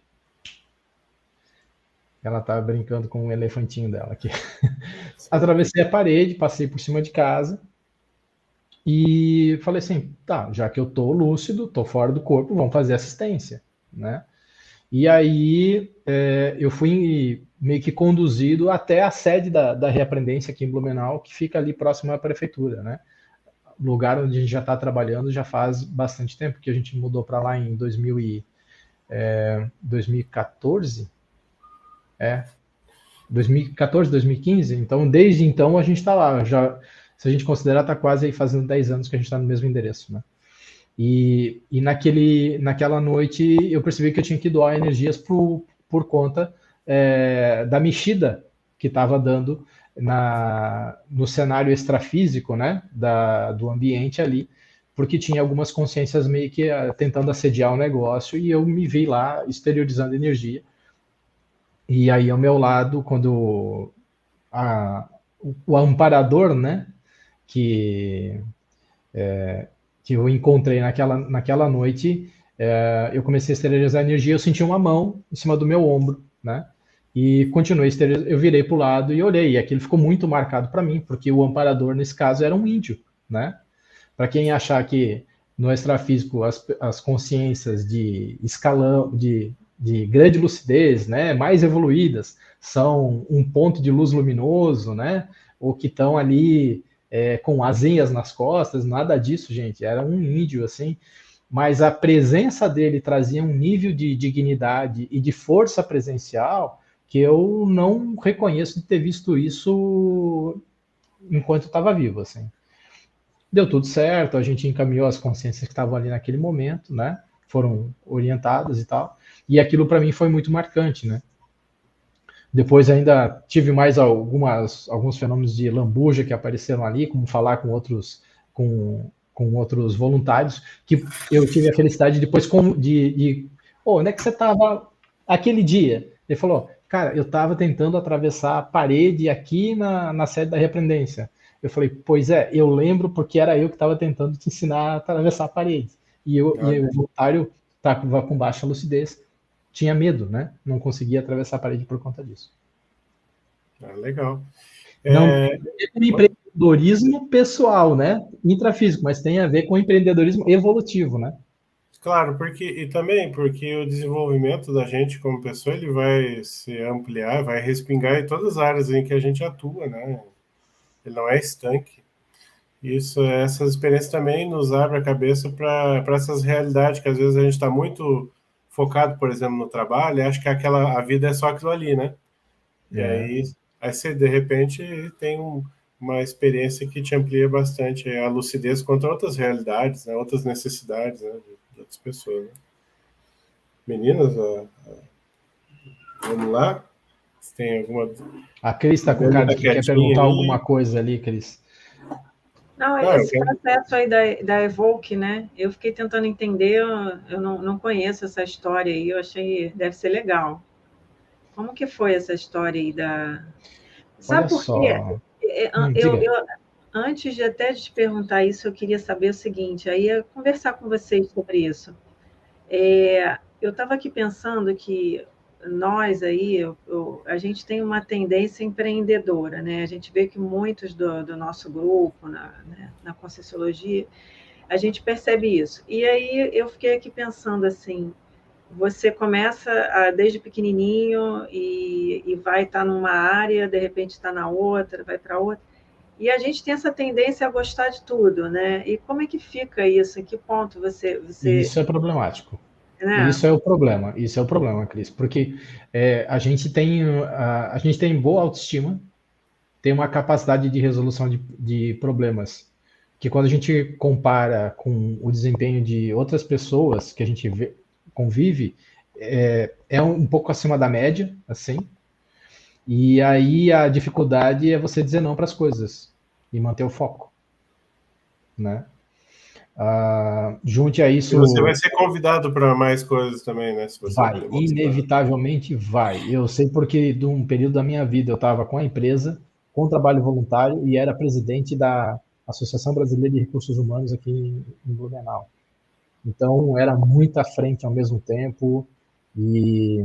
Ela tá brincando com o elefantinho dela aqui. Atravessei a parede, passei por cima de casa e falei assim, tá, já que eu tô lúcido, tô fora do corpo, vamos fazer assistência, né? E aí eu fui meio que conduzido até a sede da Reaprendência aqui em Blumenau, que fica ali próximo à prefeitura, né? Lugar onde a gente já está trabalhando já faz bastante tempo, que a gente mudou para lá em 2014, 2014, 2015, então desde então a gente está lá, já, se a gente considerar, está quase aí fazendo 10 anos que a gente está no mesmo endereço, né? E naquela noite eu percebi que eu tinha que doar energias por conta da mexida que estava dando no cenário extrafísico, né, do ambiente ali, porque tinha algumas consciências meio que tentando assediar o negócio e eu me vi lá exteriorizando energia. E aí ao meu lado, quando o amparador, né, que eu encontrei naquela noite, eu comecei a exteriorizar a energia, eu senti uma mão em cima do meu ombro, né? E continuei, eu virei para o lado e olhei, e aquilo ficou muito marcado para mim, porque o amparador, nesse caso, era um índio, né? Para quem achar que no extrafísico as consciências de escalão, de grande lucidez, né, mais evoluídas, são um ponto de luz luminoso, né, ou que estão ali com asinhas nas costas, nada disso, gente, era um índio, assim, mas a presença dele trazia um nível de dignidade e de força presencial que eu não reconheço de ter visto isso enquanto estava vivo, assim. Deu tudo certo, a gente encaminhou as consciências que estavam ali naquele momento, né? Foram orientadas e tal. E aquilo para mim foi muito marcante, né? Depois ainda tive mais alguns fenômenos de lambuja que apareceram ali, como falar com outros voluntários, que eu tive a felicidade depois onde é que você estava aquele dia? Ele falou, cara, eu estava tentando atravessar a parede aqui na sede da repreendência. Eu falei, pois é, eu lembro porque era eu que estava tentando te ensinar a atravessar a parede. E o voluntário estava com baixa lucidez, tinha medo, né? Não conseguia atravessar a parede por conta disso. Legal. Não tem a ver com empreendedorismo pessoal, né? Intrafísico, mas tem a ver com empreendedorismo evolutivo, né? Claro, porque o desenvolvimento da gente como pessoa, ele vai se ampliar, vai respingar em todas as áreas em que a gente atua, né? Ele não é estanque. Essas experiências também nos abrem a cabeça para essas realidades que às vezes a gente está muito focado, por exemplo, no trabalho, e acha que a vida é só aquilo ali, né? E aí você, de repente, tem uma experiência que te amplia bastante a lucidez contra outras realidades, né? Outras necessidades, né? De outras pessoas. Né? Meninas, vamos lá? Você tem alguma... A Cris está com cara de que quer perguntar alguma coisa ali, Cris. Não, esse processo aí da Evoque, né? Eu fiquei tentando entender, eu não conheço essa história aí, eu achei deve ser legal. Como que foi essa história aí da... Sabe por quê? Antes de até te perguntar isso, eu queria saber o seguinte, aí ia conversar com vocês sobre isso. Eu estava aqui pensando que nós aí, a gente tem uma tendência empreendedora, né? A gente vê que muitos do nosso grupo, na Conscienciologia, a gente percebe isso. E aí eu fiquei aqui pensando assim, você começa desde pequenininho e vai estar numa área, de repente está na outra, vai para outra, e a gente tem essa tendência a gostar de tudo, né? E como é que fica isso? Em que ponto você... Isso é problemático. Isso é o problema, Cris, porque a gente tem boa autoestima, tem uma capacidade de resolução de problemas, que quando a gente compara com o desempenho de outras pessoas que a gente convive, é um pouco acima da média, assim, e aí a dificuldade é você dizer não para as coisas e manter o foco, né? Junte a isso... E você vai ser convidado para mais coisas também, né? Se você vai, inevitavelmente vai. Eu sei porque de um período da minha vida eu estava com a empresa, com trabalho voluntário, e era presidente da Associação Brasileira de Recursos Humanos aqui em Blumenau. Então, era muita frente ao mesmo tempo, e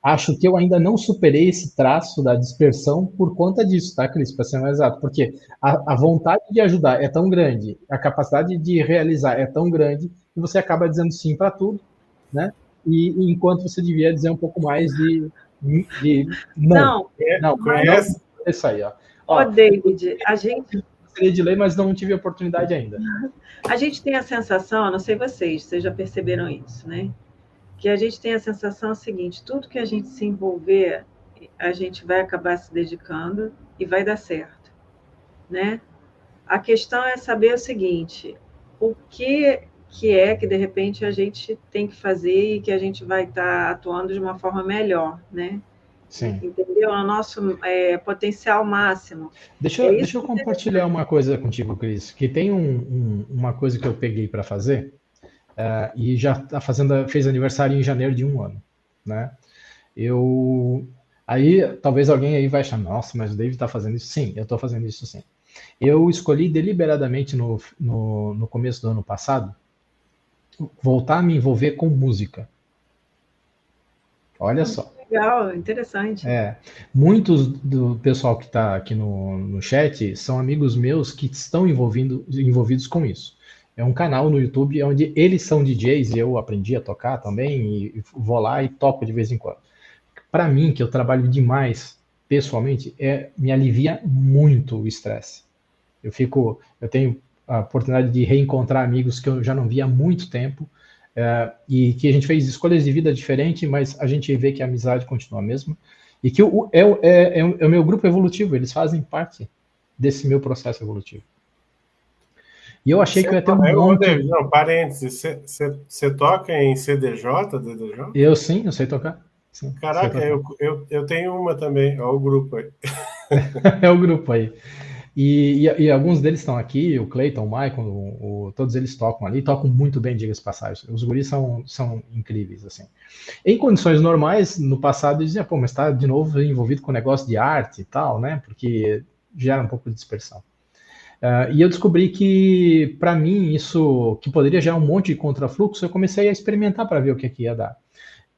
acho que eu ainda não superei esse traço da dispersão por conta disso, tá, Cris? Para ser mais exato, porque a vontade de ajudar é tão grande, a capacidade de realizar é tão grande, que você acaba dizendo sim para tudo, né? E enquanto você devia dizer um pouco mais de não. Não, isso aí, ó. Ó, David, a gente... Gostaria de ler, mas não tive a oportunidade ainda. A gente tem a sensação, não sei vocês já perceberam isso, né? Que a gente tem a sensação seguinte, tudo que a gente se envolver, a gente vai acabar se dedicando e vai dar certo, né? A questão é saber o seguinte, o que é que, de repente, a gente tem que fazer e que a gente vai estar atuando de uma forma melhor, né? Sim. Entendeu? O nosso potencial máximo. Deixa eu compartilhar uma coisa contigo, Cris, que tem uma coisa que eu peguei para fazer, e já fez aniversário em janeiro de 1 ano, né? Aí talvez alguém aí vai achar, nossa, mas o David está fazendo isso. Sim, eu estou fazendo isso sim. Eu escolhi deliberadamente no começo do ano passado voltar a me envolver com música. Olha só. legal, interessante. Muitos do pessoal que está aqui no chat são amigos meus que estão envolvidos com isso. É um canal no YouTube onde eles são DJs e eu aprendi a tocar também e vou lá e toco de vez em quando. Para mim, que eu trabalho demais pessoalmente, me alivia muito o estresse. Eu tenho a oportunidade de reencontrar amigos que eu já não via há muito tempo, e que a gente fez escolhas de vida diferentes, mas a gente vê que a amizade continua a mesma, e que é o meu grupo evolutivo, eles fazem parte desse meu processo evolutivo. E eu achei que eu ia ter um monte... Não, parênteses, você toca em CDJ, DDJ? Eu sei tocar. Sim, caraca, eu tenho uma também, ó, o grupo aí. É o grupo aí. E alguns deles estão aqui, o Clayton, o Michael, todos eles tocam ali, tocam muito bem, diga-se de passagem. Os guris são incríveis, assim. Em condições normais, no passado, eu dizia, pô, mas está de novo envolvido com negócio de arte e tal, né? Porque gera um pouco de dispersão. E eu descobri que, para mim, isso, que poderia gerar um monte de contrafluxo, eu comecei a experimentar para ver o que ia dar.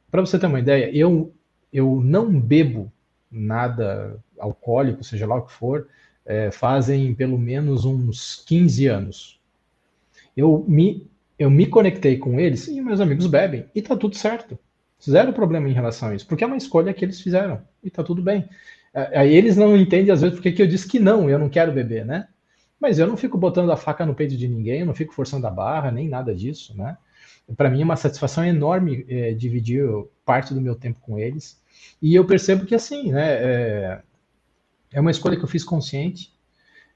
Para você ter uma ideia, eu não bebo nada alcoólico, seja lá o que for, fazem pelo menos uns 15 anos. Eu me conectei com eles e meus amigos bebem e tá tudo certo. Zero problema em relação a isso, porque é uma escolha que eles fizeram e tá tudo bem. Aí eles não entendem às vezes porque que eu disse que não, eu não quero beber, né? Mas eu não fico botando a faca no peito de ninguém, eu não fico forçando a barra, nem nada disso, né? Para mim é uma satisfação enorme dividir parte do meu tempo com eles. E eu percebo que, assim, né, é uma escolha que eu fiz consciente,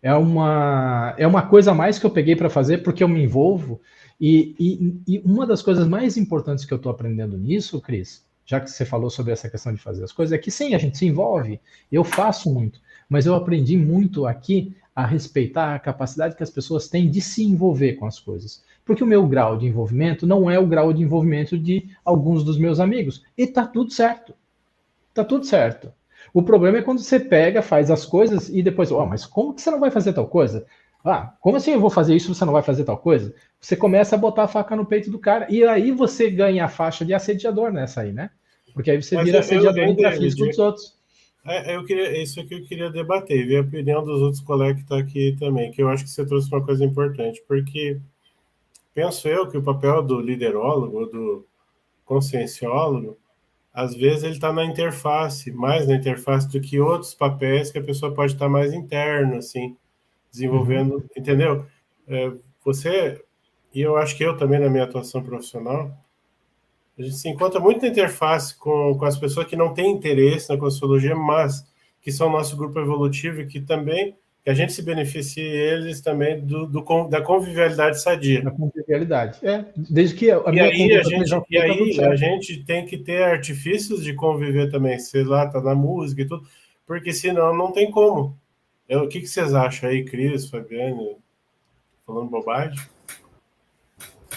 é uma coisa a mais que eu peguei para fazer porque eu me envolvo. E uma das coisas mais importantes que eu estou aprendendo nisso, Cris, já que você falou sobre essa questão de fazer as coisas, é que sim, a gente se envolve, eu faço muito, mas eu aprendi muito aqui a respeitar a capacidade que as pessoas têm de se envolver com as coisas. Porque o meu grau de envolvimento não é o grau de envolvimento de alguns dos meus amigos. E tá tudo certo. Tá tudo certo. O problema é quando você pega, faz as coisas e depois, mas como que você não vai fazer tal coisa? Como assim eu vou fazer isso e você não vai fazer tal coisa? Você começa a botar a faca no peito do cara e aí você ganha a faixa de assediador nessa aí, né? Porque aí você vira assediador intrafísico dos outros. Isso aqui eu queria debater, ver a opinião dos outros colegas que estão aqui também, que eu acho que você trouxe uma coisa importante, porque penso eu que o papel do liderólogo, do conscienciólogo, às vezes ele está na interface, mais na interface do que outros papéis que a pessoa pode estar mais interno, assim, desenvolvendo, entendeu? E eu acho que eu também, na minha atuação profissional, a gente se encontra muito na interface com as pessoas que não têm interesse na consciologia, mas que são nosso grupo evolutivo e que também, que a gente se beneficie eles também da convivialidade sadia. Da convivialidade, desde que a gente tem que ter artifícios de conviver também, sei lá, tá na música e tudo, porque senão não tem como. O que vocês acham aí, Cris, Fabiane, falando bobagem?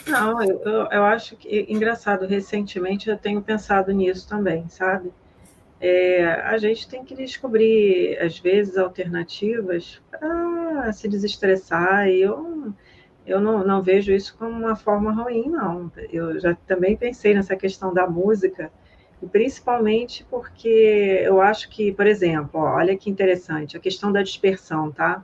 Não, eu acho que, engraçado, recentemente eu tenho pensado nisso também, sabe? A gente tem que descobrir, às vezes, alternativas para se desestressar, e eu não vejo isso como uma forma ruim, não. Eu já também pensei nessa questão da música, e principalmente porque eu acho que, por exemplo, olha que interessante, a questão da dispersão, tá?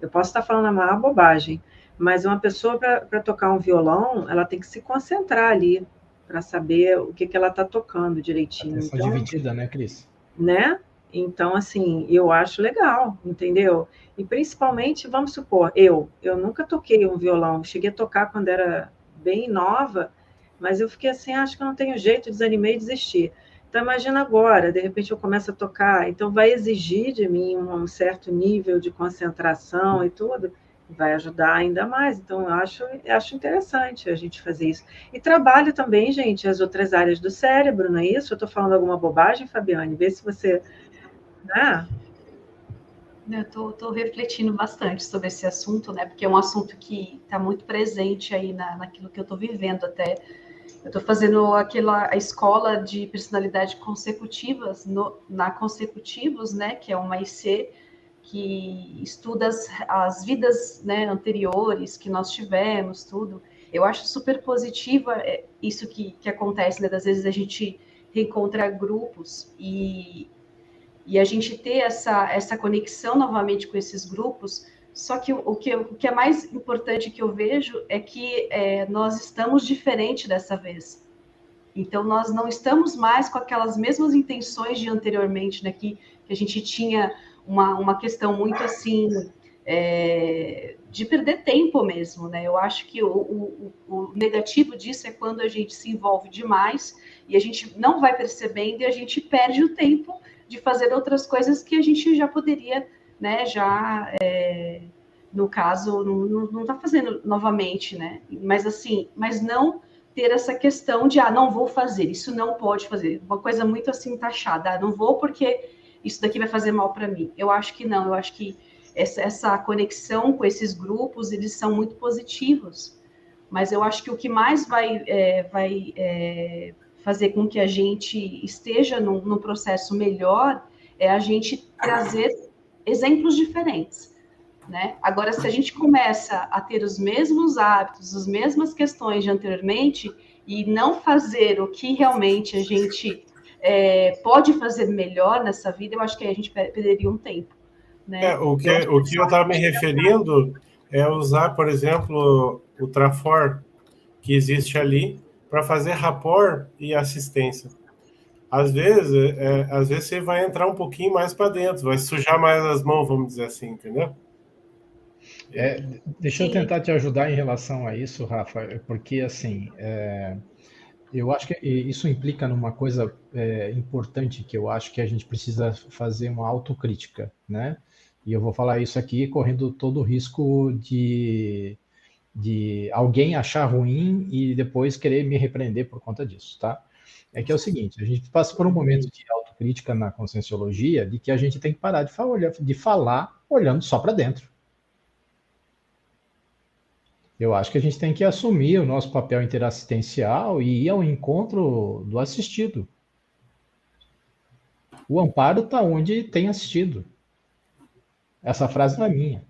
Eu posso estar falando a maior bobagem, mas uma pessoa, para tocar um violão, ela tem que se concentrar ali, para saber o que ela está tocando direitinho. Atenção dividida, né, Cris? Né? Então, assim, eu acho legal, entendeu? E principalmente, vamos supor, eu nunca toquei um violão, cheguei a tocar quando era bem nova, mas eu fiquei assim, acho que eu não tenho jeito, desanimei e desisti. Então, imagina agora, de repente eu começo a tocar, então vai exigir de mim um certo nível de concentração e tudo, vai ajudar ainda mais. Então, eu acho interessante a gente fazer isso. E trabalho também, gente, as outras áreas do cérebro, não é isso? Eu estou falando alguma bobagem, Fabiane? Vê se você... Né? Eu estou refletindo bastante sobre esse assunto, né? Porque é um assunto que está muito presente aí naquilo que eu estou vivendo até. Eu estou fazendo a escola de personalidade consecutivas, na Consecutivos, né? Que é uma IC que estuda as vidas, né, anteriores que nós tivemos, tudo. Eu acho super positiva isso que acontece, né? Das vezes a gente reencontrar grupos e a gente ter essa conexão novamente com esses grupos. Só que o que é mais importante que eu vejo é que nós estamos diferente dessa vez. Então, nós não estamos mais com aquelas mesmas intenções de anteriormente, né, que a gente tinha uma questão muito assim, de perder tempo mesmo, né? Eu acho que o negativo disso é quando a gente se envolve demais e a gente não vai percebendo e a gente perde o tempo de fazer outras coisas que a gente já poderia, né, no caso, não está fazendo novamente, né? Mas não ter essa questão de, não vou fazer, isso não pode fazer. Uma coisa muito assim taxada, não vou porque isso daqui vai fazer mal para mim. Eu acho que não, eu acho que essa conexão com esses grupos, eles são muito positivos. Mas eu acho que o que mais vai fazer com que a gente esteja num processo melhor é a gente trazer exemplos diferentes. Né? Agora, se a gente começa a ter os mesmos hábitos, as mesmas questões de anteriormente, e não fazer o que realmente a gente pode fazer melhor nessa vida, eu acho que a gente perderia um tempo. Né? O que eu estava me referindo é usar, por exemplo, o Trafor, que existe ali, para fazer rapport e assistência. Às vezes você vai entrar um pouquinho mais para dentro, vai sujar mais as mãos, vamos dizer assim, entendeu? Deixa eu tentar te ajudar em relação a isso, Rafa, porque assim, eu acho que isso implica numa coisa importante que eu acho que a gente precisa fazer uma autocrítica, né? E eu vou falar isso aqui correndo todo o risco de alguém achar ruim e depois querer me repreender por conta disso, tá? É que é o seguinte, a gente passa por um momento de autocrítica na Conscienciologia de que a gente tem que parar de falar olhando só para dentro. Eu acho que a gente tem que assumir o nosso papel interassistencial e ir ao encontro do assistido. O amparo está onde tem assistido. Essa frase não é minha.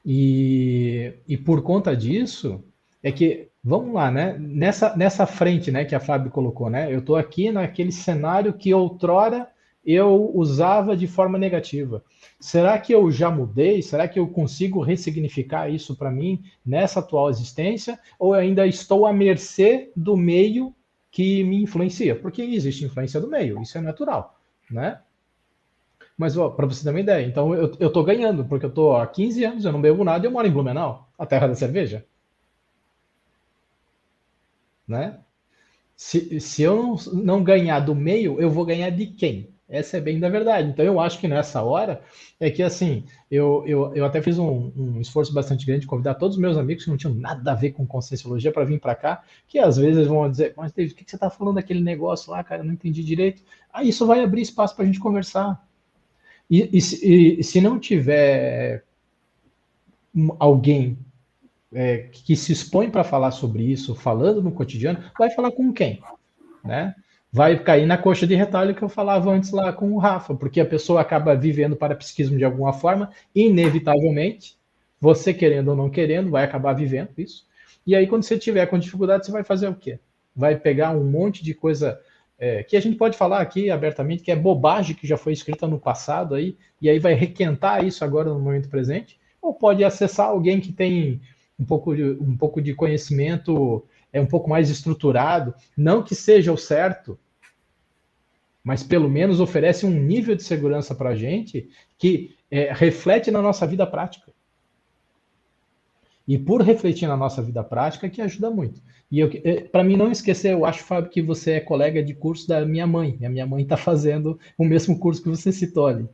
E por conta disso, é que, vamos lá, né? Nessa frente, né, que a Fábio colocou, né? Eu estou aqui naquele cenário que outrora eu usava de forma negativa. Será que eu já mudei? Será que eu consigo ressignificar isso para mim nessa atual existência? Ou eu ainda estou à mercê do meio que me influencia? Porque existe influência do meio, isso é natural, né? Mas, para você ter uma ideia, então eu estou ganhando, porque eu estou há 15 anos, eu não bebo nada e eu moro em Blumenau, a terra da cerveja. Né? Se eu não ganhar do meio, eu vou ganhar de quem? Essa é bem da verdade. Então, eu acho que nessa hora é que, assim, eu até fiz um esforço bastante grande de convidar todos os meus amigos que não tinham nada a ver com Conscienciologia para vir para cá, que às vezes vão dizer, mas David, o que você está falando daquele negócio lá, cara? Eu não entendi direito. Isso vai abrir espaço para a gente conversar. E se não tiver alguém que se expõe para falar sobre isso, falando no cotidiano, vai falar com quem? Né? Vai cair na coxa de retalho que eu falava antes lá com o Rafa, porque a pessoa acaba vivendo parapsiquismo de alguma forma, inevitavelmente, você querendo ou não querendo, vai acabar vivendo isso. E aí, quando você tiver com dificuldade, você vai fazer o quê? Vai pegar um monte de coisa que a gente pode falar aqui abertamente, que é bobagem que já foi escrita no passado, aí, e aí vai requentar isso agora no momento presente, ou pode acessar alguém que tem um pouco de conhecimento um pouco mais estruturado, não que seja o certo, mas pelo menos oferece um nível de segurança para a gente que reflete na nossa vida prática. E por refletir na nossa vida prática, que ajuda muito. E para mim não esquecer, eu acho, Fábio, que você é colega de curso da minha mãe. A minha mãe está fazendo o mesmo curso que você citou ali.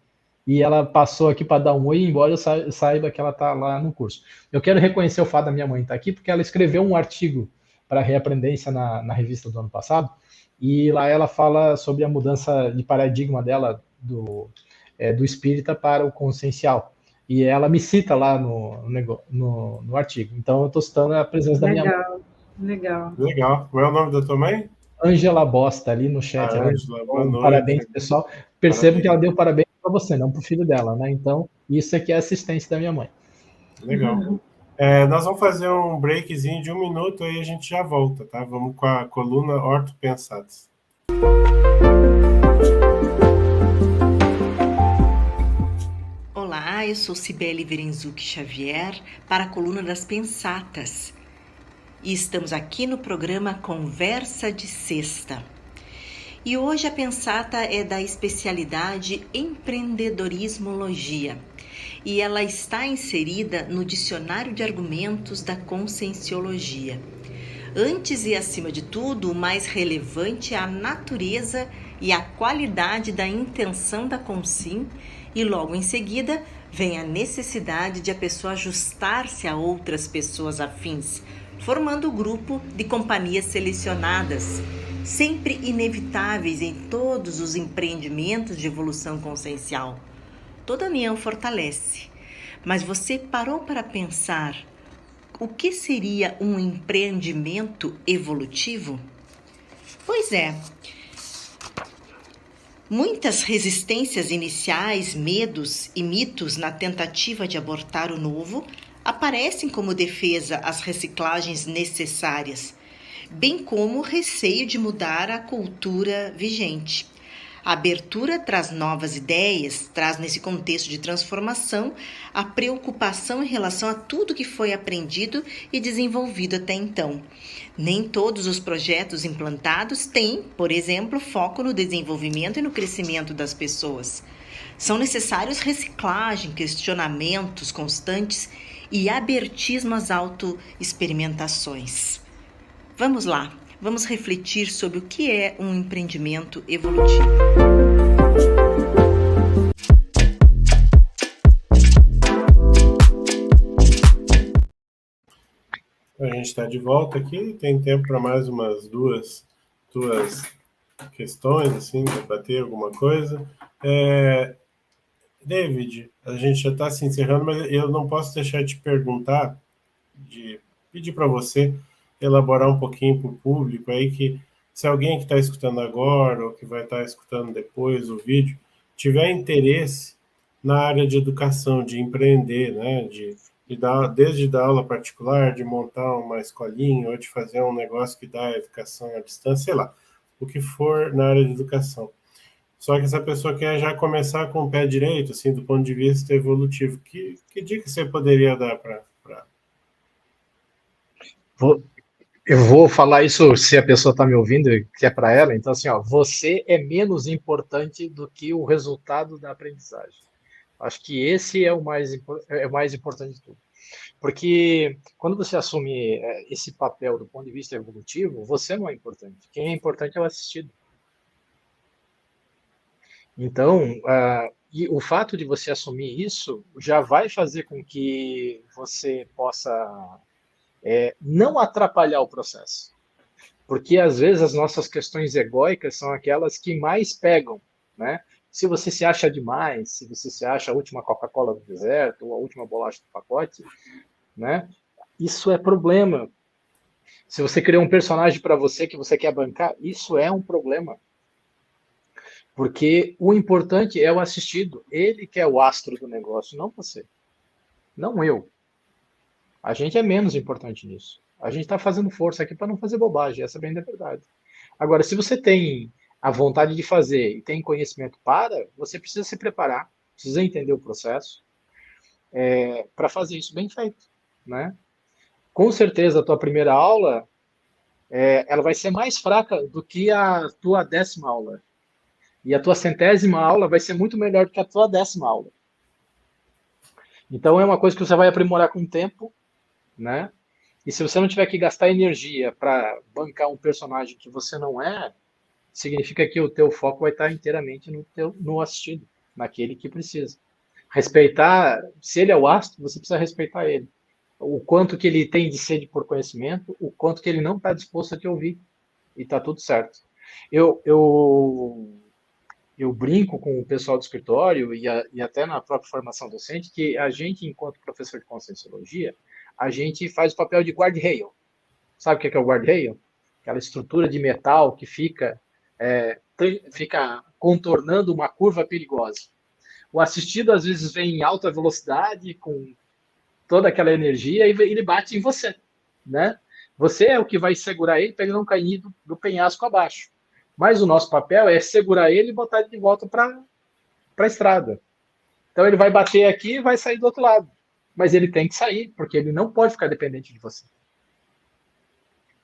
E ela passou aqui para dar um oi, embora eu saiba que ela está lá no curso. Eu quero reconhecer o fato da minha mãe estar aqui, porque ela escreveu um artigo para a Reaprendência na revista do ano passado, e lá ela fala sobre a mudança de paradigma dela do espírita para o consciencial. E ela me cita lá no artigo. Então, eu estou citando a presença da minha mãe. Legal. Qual é o nome da tua mãe? Ângela Bosta, ali no chat. Ângela, boa noite. Parabéns, pessoal. Percebo que ela deu parabéns para você, não para o filho dela, né? Então, isso aqui é assistência da minha mãe. Legal. Nós vamos fazer um breakzinho de 1 minuto, aí a gente já volta, tá? Vamos com a coluna Orto Pensados. Olá, eu sou Cibele Verenzuc Xavier para a coluna das Pensatas e estamos aqui no programa Conversa de Sexta. E hoje a pensata é da especialidade empreendedorismologia e ela está inserida no dicionário de argumentos da conscienciologia. Antes e acima de tudo, o mais relevante é a natureza e a qualidade da intenção da consim e logo em seguida vem a necessidade de a pessoa ajustar-se a outras pessoas afins, formando o grupo de companhias selecionadas, sempre inevitáveis em todos os empreendimentos de evolução consciencial. Toda união fortalece, mas você parou para pensar o que seria um empreendimento evolutivo? Pois é, muitas resistências iniciais, medos e mitos na tentativa de abortar o novo aparecem como defesa às reciclagens necessárias, bem como o receio de mudar a cultura vigente. A abertura traz novas ideias, traz nesse contexto de transformação a preocupação em relação a tudo que foi aprendido e desenvolvido até então. Nem todos os projetos implantados têm, por exemplo, foco no desenvolvimento e no crescimento das pessoas. São necessários reciclagem, questionamentos constantes e abertismo às autoexperimentações. Vamos lá, vamos refletir sobre o que é um empreendimento evolutivo. A gente está de volta aqui, tem tempo para mais umas duas questões, assim, debater alguma coisa. David, a gente já está se encerrando, mas eu não posso deixar de te perguntar, de pedir para você elaborar um pouquinho para o público aí, que se alguém que está escutando agora ou que vai estar escutando depois o vídeo tiver interesse na área de educação, de empreender, né, desde dar aula particular, de montar uma escolinha ou de fazer um negócio que dá educação à distância, sei lá, o que for na área de educação. Só que essa pessoa quer já começar com o pé direito, assim, do ponto de vista evolutivo. Que dica você poderia dar para... Eu vou falar isso se a pessoa está me ouvindo, que é para ela. Então, assim, ó, você é menos importante do que o resultado da aprendizagem. Acho que esse é o mais importante de tudo. Porque quando você assume esse papel do ponto de vista evolutivo, você não é importante. Quem é importante é o assistido. Então, e o fato de você assumir isso já vai fazer com que você possa não atrapalhar o processo. Porque, às vezes, as nossas questões egóicas são aquelas que mais pegam, né? Se você se acha demais, se você se acha a última Coca-Cola do deserto ou a última bolacha do pacote, né? Isso é problema. Se você cria um personagem para você que você quer bancar, isso é um problema. Porque o importante é o assistido. Ele que é o astro do negócio, não você. Não eu. A gente é menos importante nisso. A gente está fazendo força aqui para não fazer bobagem, essa é bem a verdade. Agora, se você tem a vontade de fazer e tem conhecimento você precisa se preparar, precisa entender o processo para fazer isso bem feito, né? Com certeza, a tua primeira aula ela vai ser mais fraca do que a tua 10ª aula. E a tua 100ª aula vai ser muito melhor do que a tua 10ª aula. Então, é uma coisa que você vai aprimorar com o tempo, né? E se você não tiver que gastar energia para bancar um personagem que você não é, significa que o teu foco vai estar inteiramente no assistido, naquele que precisa. Respeitar, se ele é o astro, você precisa respeitar ele. O quanto que ele tem de sede por conhecimento, o quanto que ele não está disposto a te ouvir. E está tudo certo. Eu brinco com o pessoal do escritório e até na própria formação docente que a gente, enquanto professor de conscienciologia, a gente faz o papel de guard-rail. Sabe o que é o guard-rail? Aquela estrutura de metal que fica contornando uma curva perigosa. O assistido, às vezes, vem em alta velocidade, com toda aquela energia, e ele bate em você, né? Você é o que vai segurar ele para ele não cair do penhasco abaixo. Mas o nosso papel é segurar ele e botar ele de volta para a estrada. Então ele vai bater aqui e vai sair do outro lado. Mas ele tem que sair, porque ele não pode ficar dependente de você.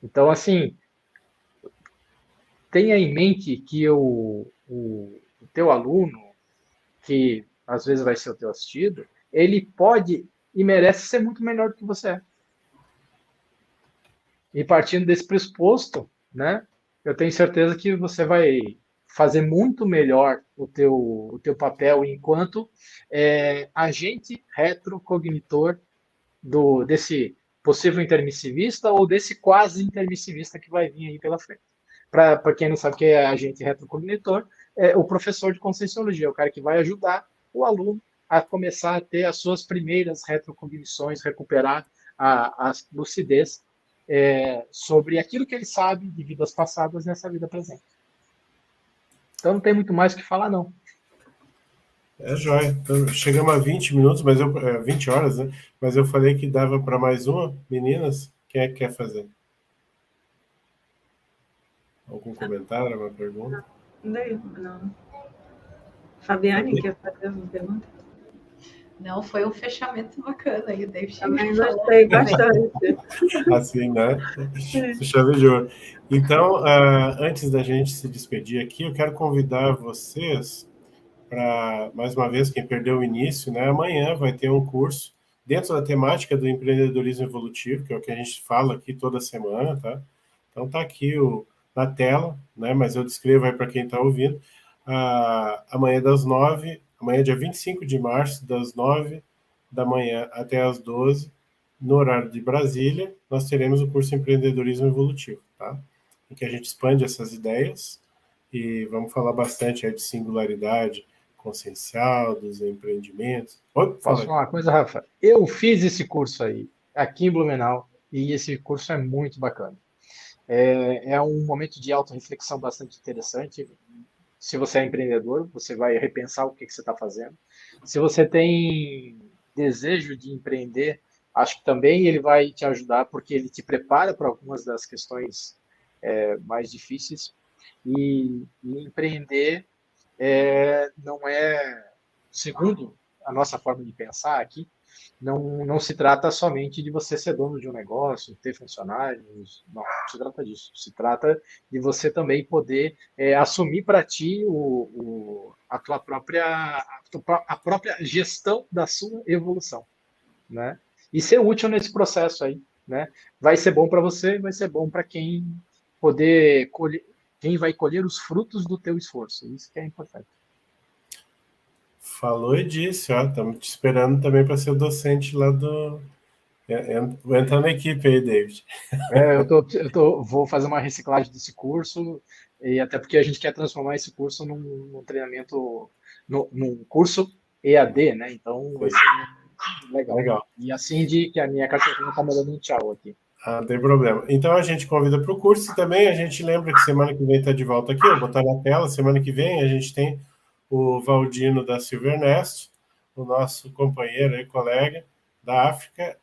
Então, assim, tenha em mente que o teu aluno, que às vezes vai ser o teu assistido, ele pode e merece ser muito melhor do que você é. E partindo desse pressuposto, né, eu tenho certeza que você vai fazer muito melhor o teu papel enquanto agente retrocognitor desse possível intermissivista ou desse quase intermissivista que vai vir aí pela frente. Para quem não sabe o que é agente retrocognitor, é o professor de conscienciologia, o cara que vai ajudar o aluno a começar a ter as suas primeiras retrocognições, recuperar a lucidez sobre aquilo que ele sabe de vidas passadas nessa vida presente. Então não tem muito mais o que falar, não. Joia. Então, chegamos a 20 minutos, 20 horas, né? Mas eu falei que dava para mais uma. Meninas, quem é que quer fazer? Algum comentário, alguma pergunta? Não. Fabiane, quer fazer uma pergunta? Não, foi um fechamento bacana aí, o David. Também gostei bastante. Assim, né? Chave de ouro. Então, antes da gente se despedir aqui, eu quero convidar vocês para, mais uma vez, quem perdeu o início, né? Amanhã vai ter um curso dentro da temática do empreendedorismo evolutivo, que é o que a gente fala aqui toda semana, tá? Então, tá aqui na tela, né? Mas eu descrevo aí para quem está ouvindo. Amanhã das 9, amanhã dia 25 de março, das 9 da manhã até as 12, no horário de Brasília, nós teremos o curso Empreendedorismo Evolutivo, tá? Em que a gente expande essas ideias e vamos falar bastante aí de singularidade consciencial, dos empreendimentos. Posso falar uma coisa, Rafa? Eu fiz esse curso aí, aqui em Blumenau, e esse curso é muito bacana. É um momento de autorreflexão bastante interessante. Se você é empreendedor, você vai repensar o que você está fazendo. Se você tem desejo de empreender, acho que também ele vai te ajudar, porque ele te prepara para algumas das questões mais difíceis. E empreender não é, segundo a nossa forma de pensar aqui, não se trata somente de você ser dono de um negócio, ter funcionários, não se trata disso. Se trata de você também poder assumir para ti a própria gestão da sua evolução, né? E ser útil nesse processo aí, né? Vai ser bom para você, vai ser bom para quem vai colher os frutos do teu esforço. Isso que é importante. Falou e disse, estamos te esperando também para ser docente lá do... Vou entrar na equipe aí, David. Vou fazer uma reciclagem desse curso, e até porque a gente quer transformar esse curso num treinamento, num curso EAD, né? Então vai ser legal. E assim que a minha carteirinha está me dando um tchau aqui. Não tem problema. Então a gente convida para o curso e também a gente lembra que semana que vem está de volta aqui, vou botar na tela, semana que vem a gente tem o Valdino da Silvernest, o nosso companheiro e colega da África,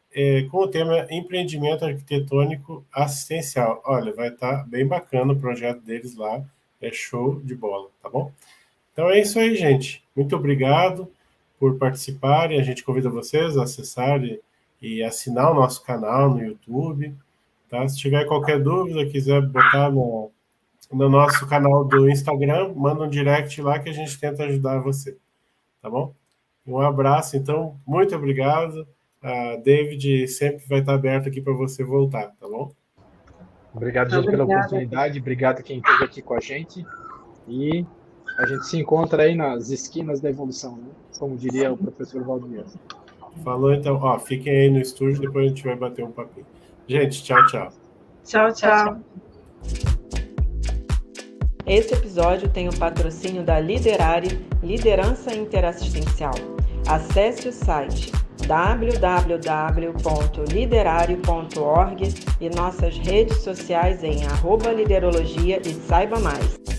com o tema Empreendimento Arquitetônico Assistencial. Olha, vai estar bem bacana o projeto deles lá, é show de bola, tá bom? Então é isso aí, gente. Muito obrigado por participarem, a gente convida vocês a acessarem e assinar o nosso canal no YouTube, tá? Se tiver qualquer dúvida, quiser botar no nosso canal do Instagram, manda um direct lá que a gente tenta ajudar você, tá bom? Um abraço, então, muito obrigado. David sempre vai estar aberto aqui para você voltar, tá bom? Obrigado, gente, pela oportunidade, obrigado a quem esteve aqui com a gente, e a gente se encontra aí nas esquinas da evolução, né? Como diria o professor Valdir. Falou, então, fiquem aí no estúdio, depois a gente vai bater um papinho. Gente, tchau, tchau. Tchau, tchau. Esse episódio tem o patrocínio da Liderare, Liderança Interassistencial. Acesse o site www.liderare.org e nossas redes sociais em @liderologia e saiba mais.